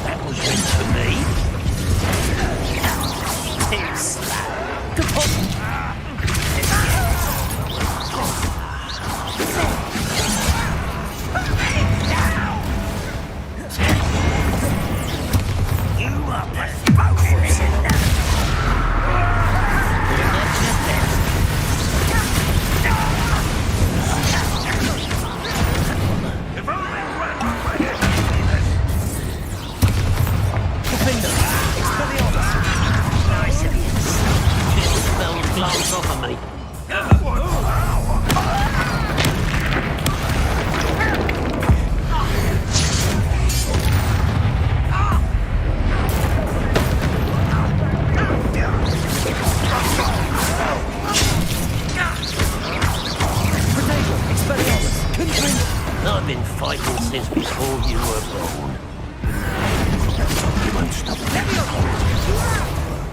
[SPEAKER 2] That was meant for me. You are glance off of me. I've been fighting since before you were born. You won't stop.
[SPEAKER 1] Do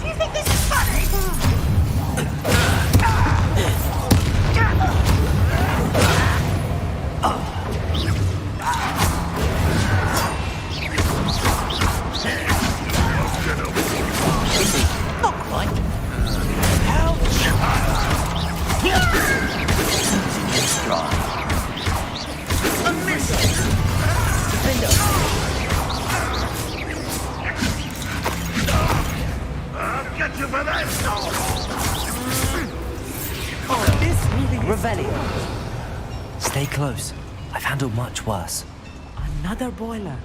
[SPEAKER 1] you think this is funny?
[SPEAKER 2] Not quite. Ouch! It's dry. A missile! Defender! I'll get you for that!
[SPEAKER 17] Oh, this really is...
[SPEAKER 5] Revelio. Stay close. I've handled much worse.
[SPEAKER 17] Another boiler.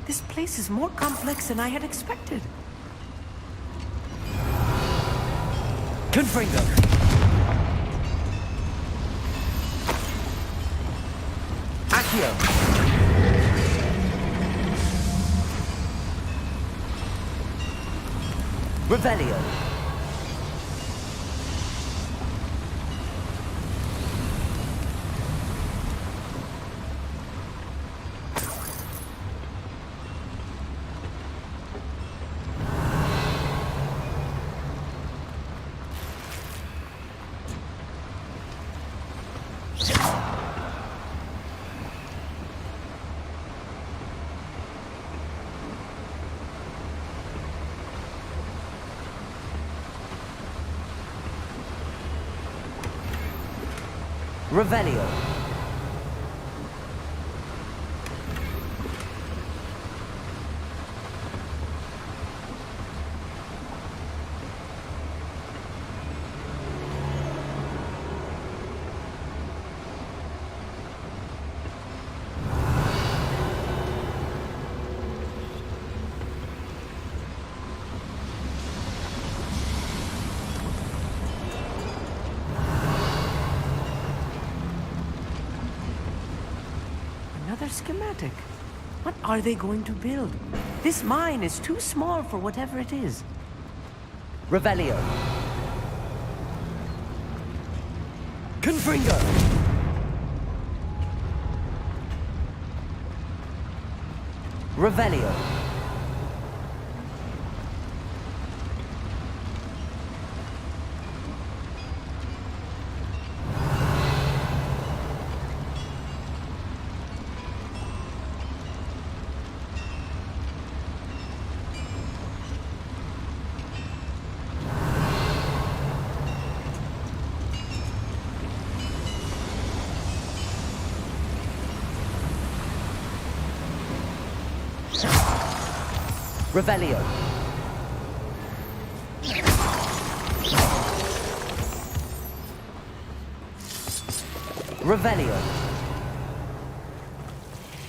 [SPEAKER 17] This place is more complex than I had expected.
[SPEAKER 5] Confringo. Accio. Revelio. Revelio.
[SPEAKER 17] Another schematic. What are they going to build? This mine is too small for whatever it is.
[SPEAKER 5] Revelio. Confringo. Revelio. Revelio. Revelio.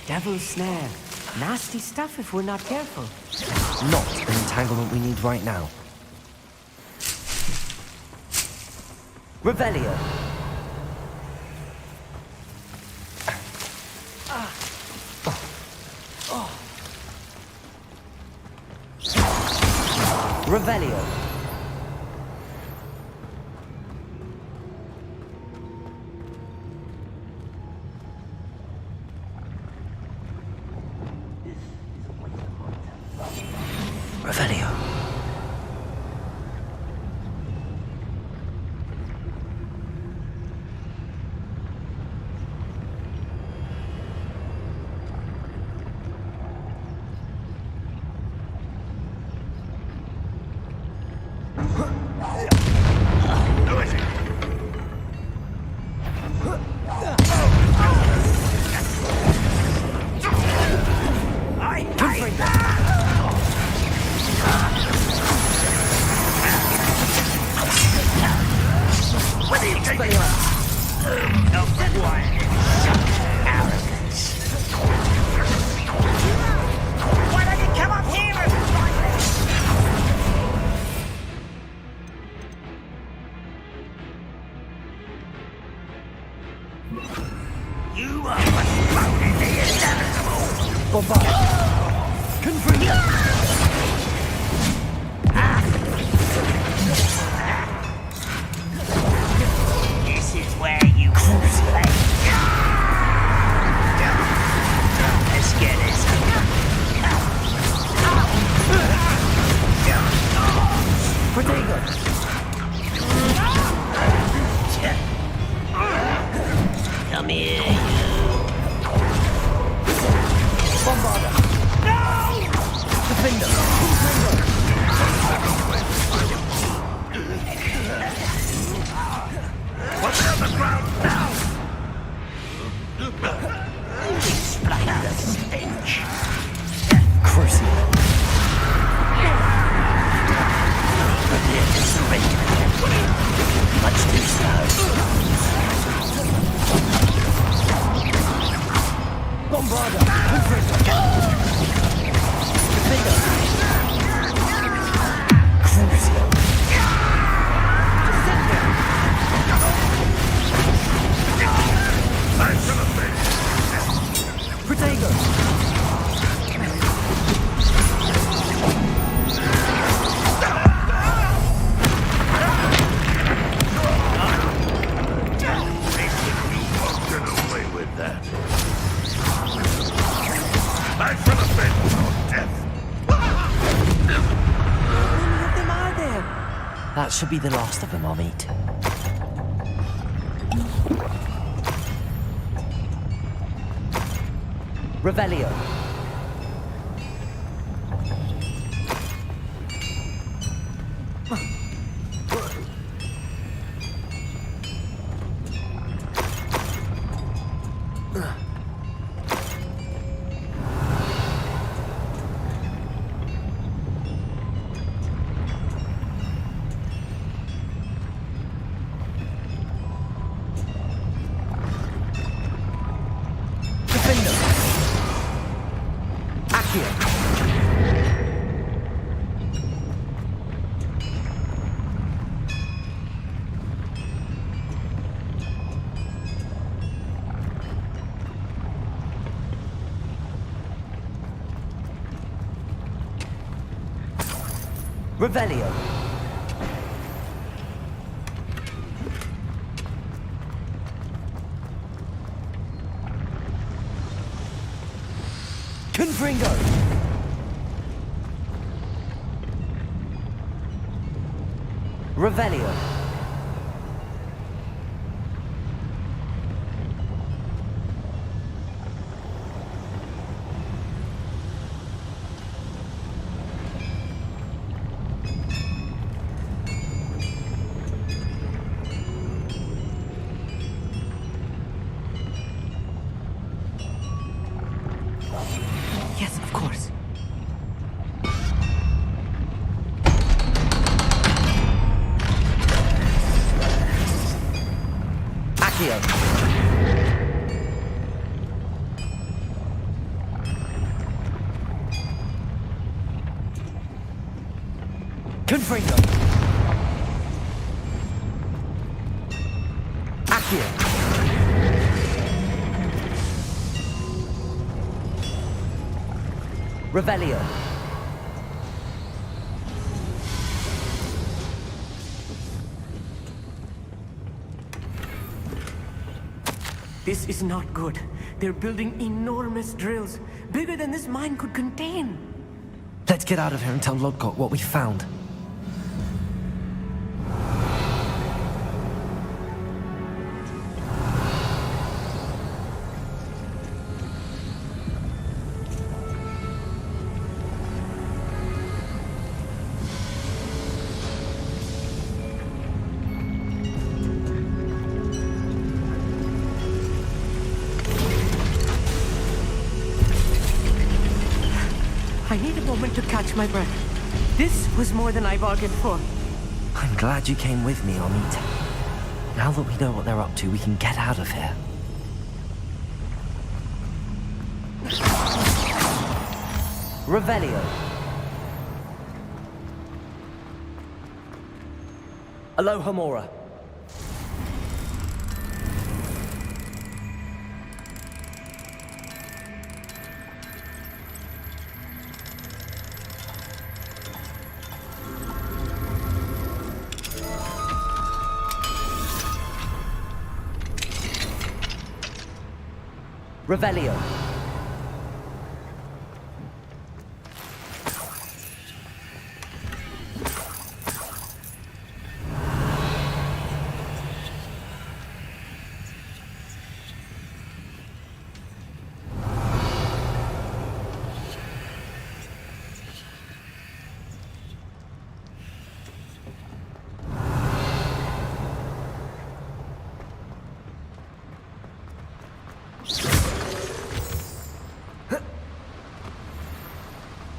[SPEAKER 17] Devil's snare. Nasty stuff if we're not careful.
[SPEAKER 5] Not the entanglement we need right now. Revelio. Revelio. Revelio.
[SPEAKER 2] This is where you play. Let's get it.
[SPEAKER 5] Protego.
[SPEAKER 2] Come here, you.
[SPEAKER 5] Bombarda.
[SPEAKER 2] No!
[SPEAKER 5] Defender.
[SPEAKER 2] What's on the ground now? Explain the stench.
[SPEAKER 5] Crucible.
[SPEAKER 2] Prepare to surrender. Much too slow.
[SPEAKER 5] This'll be the last of them I'll meet. Revelio. Revelio. Confringo. Revelio. Yes, of course. Accio. Confringo. Accio. Revelio.
[SPEAKER 17] This is not good. They're building enormous drills, bigger than this mine could contain.
[SPEAKER 5] Let's get out of here and tell Lodgok what we found.
[SPEAKER 17] I need a moment to catch my breath. This was more than I bargained for.
[SPEAKER 5] I'm glad you came with me, Amit. Now that we know what they're up to, we can get out of here. Revelio. Aloha Mora. Revelio.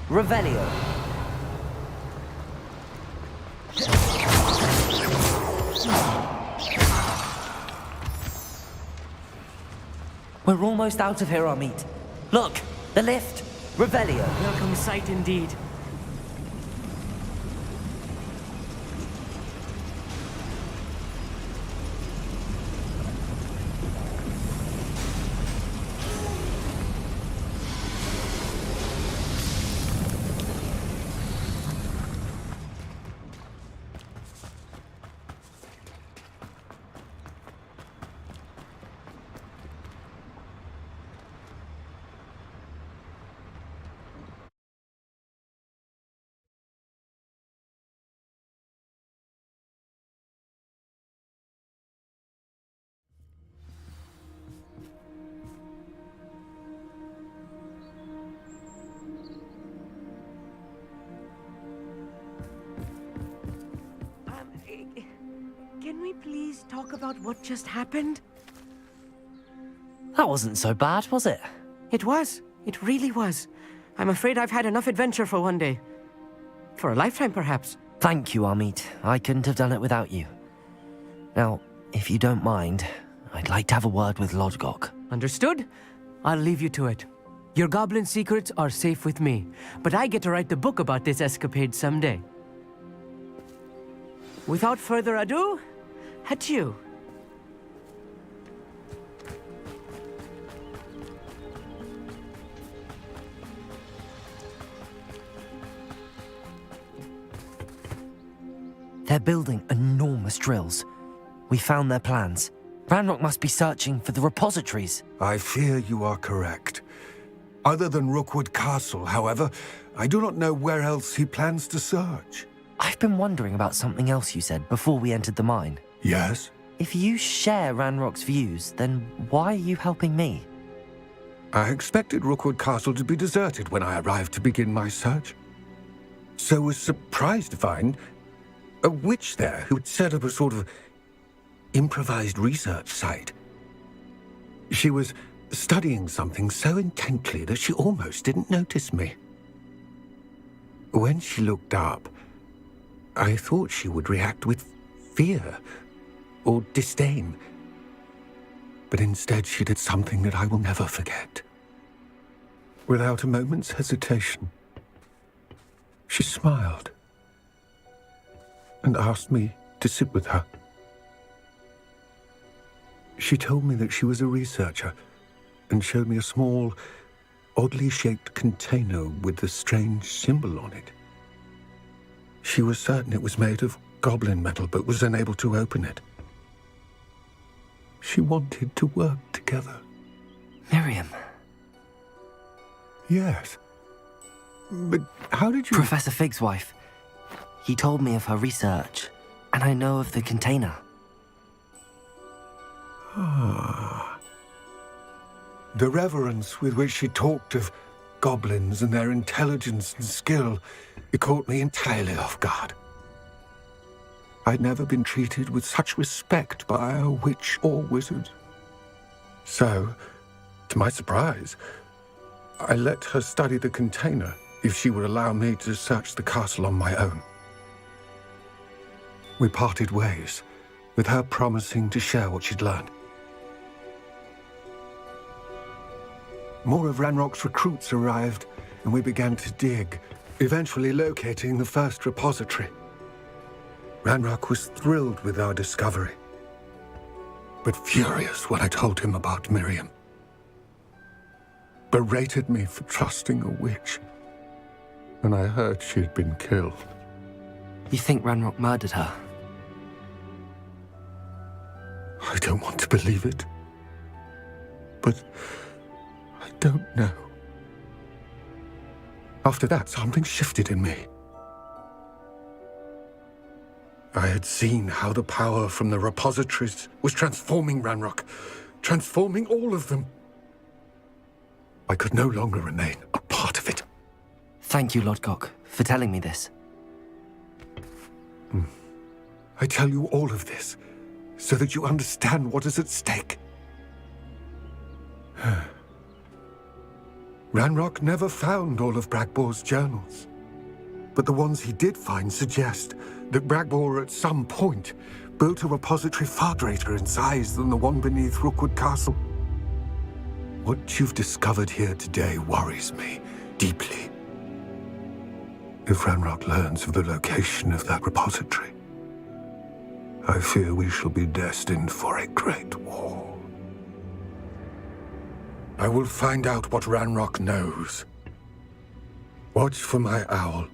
[SPEAKER 5] Revelio. We're almost out of here, Amit. Look, the lift. Revelio.
[SPEAKER 17] Welcome sight indeed. please talk about what just happened?
[SPEAKER 5] That wasn't so bad, was it?
[SPEAKER 17] It was. It really was. I'm afraid I've had enough adventure for one day. For a lifetime, perhaps.
[SPEAKER 5] Thank you, Amit. I couldn't have done it without you. Now, if you don't mind, I'd like to have a word with Lodgok.
[SPEAKER 17] Understood? I'll leave you to it. Your goblin secrets are safe with me, but I get to write the book about this escapade someday. Without further ado, adieu.
[SPEAKER 5] They're building enormous drills. We found their plans. Ranrock must be searching for the repositories.
[SPEAKER 16] I fear you are correct. Other than Rookwood Castle, however, I do not know where else he plans to search.
[SPEAKER 5] I've been wondering about something else you said before we entered the mine.
[SPEAKER 16] Yes?
[SPEAKER 5] If you share Ranrock's views, then why are you helping me?
[SPEAKER 16] I expected Rookwood Castle to be deserted when I arrived to begin my search. So was surprised to find a witch there who had set up a sort of improvised research site. She was studying something so intently that she almost didn't notice me. When she looked up, I thought she would react with fear or disdain. But instead she did something that I will never forget. Without a moment's hesitation, she smiled and asked me to sit with her. She told me that she was a researcher and showed me a small, oddly shaped container with a strange symbol on it. She was certain it was made of goblin metal, but was unable to open it. She wanted to work together.
[SPEAKER 5] Miriam.
[SPEAKER 16] Yes. But how did you...
[SPEAKER 5] Professor Fig's wife. He told me of her research, and I know of the container.
[SPEAKER 16] Ah. The reverence with which she talked of goblins and their intelligence and skill, it caught me entirely off guard. I'd never been treated with such respect by a witch or wizard. So, to my surprise, I let her study the container if she would allow me to search the castle on my own. We parted ways, with her promising to share what she'd learned. More of Ranrock's recruits arrived, and we began to dig, eventually locating the first repository. Ranrock was thrilled with our discovery, but furious when I told him about Miriam. Berated me for trusting a witch, and I heard she'd been killed.
[SPEAKER 5] You think Ranrock murdered her?
[SPEAKER 16] I don't want to believe it, but I don't know. After that, something shifted in me. I had seen how the power from the repositories was transforming Ranrock, transforming all of them. I could no longer remain a part of it.
[SPEAKER 5] Thank you, Lodgok, for telling me this.
[SPEAKER 16] I tell you all of this so that you understand what is at stake. Ranrock never found all of Bragbor's journals, but the ones he did find suggest that Bragbor at some point built a repository far greater in size than the one beneath Rookwood Castle. What you've discovered here today worries me deeply. If Ranrock learns of the location of that repository, I fear we shall be destined for a great war. I will find out what Ranrock knows. Watch for my owl.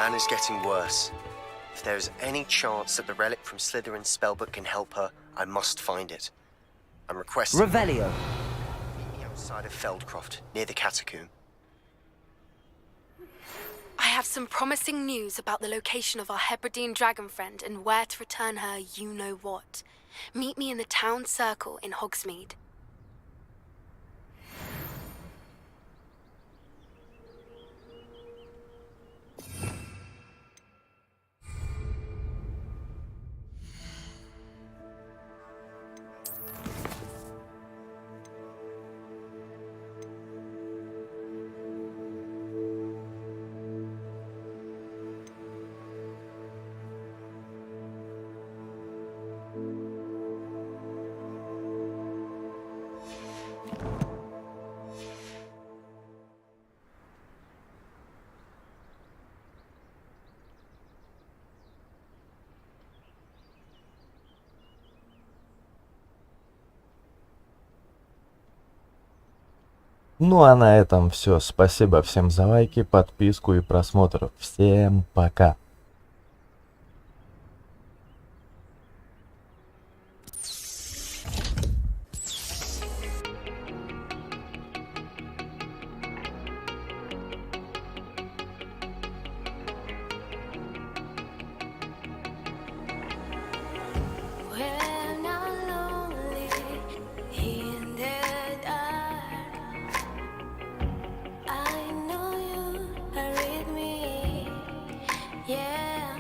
[SPEAKER 15] Anna's getting worse. If there is any chance that the relic from Slytherin's spellbook can help her, I must find it. I'm requesting...
[SPEAKER 5] Revelio.
[SPEAKER 15] Meet me outside of Feldcroft, near the catacomb.
[SPEAKER 12] I
[SPEAKER 4] have some promising news about the location of our Hebridean dragon friend and where to return her you-know-what. Meet me in the town circle in Hogsmeade.
[SPEAKER 3] Ну а на этом все. Спасибо всем за лайки, подписку и просмотр. Всем пока.
[SPEAKER 1] We're not lonely in the dark. I know you are with me, yeah.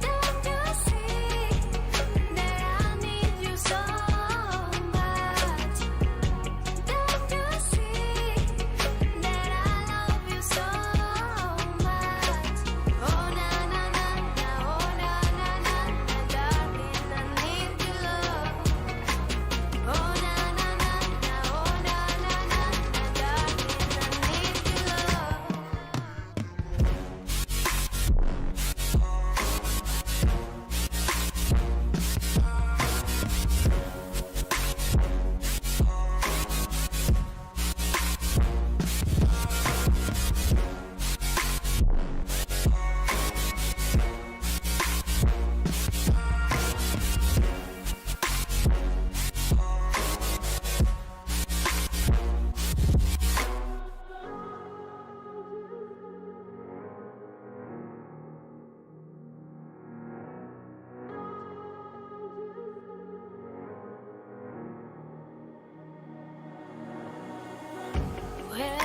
[SPEAKER 1] Don't you see that I need you so much? Don't you see that I love you so much? Oh na na na na, oh na na na na, darling, I need your love. Oh na na na na, oh na na na na, darling, I need your love. We're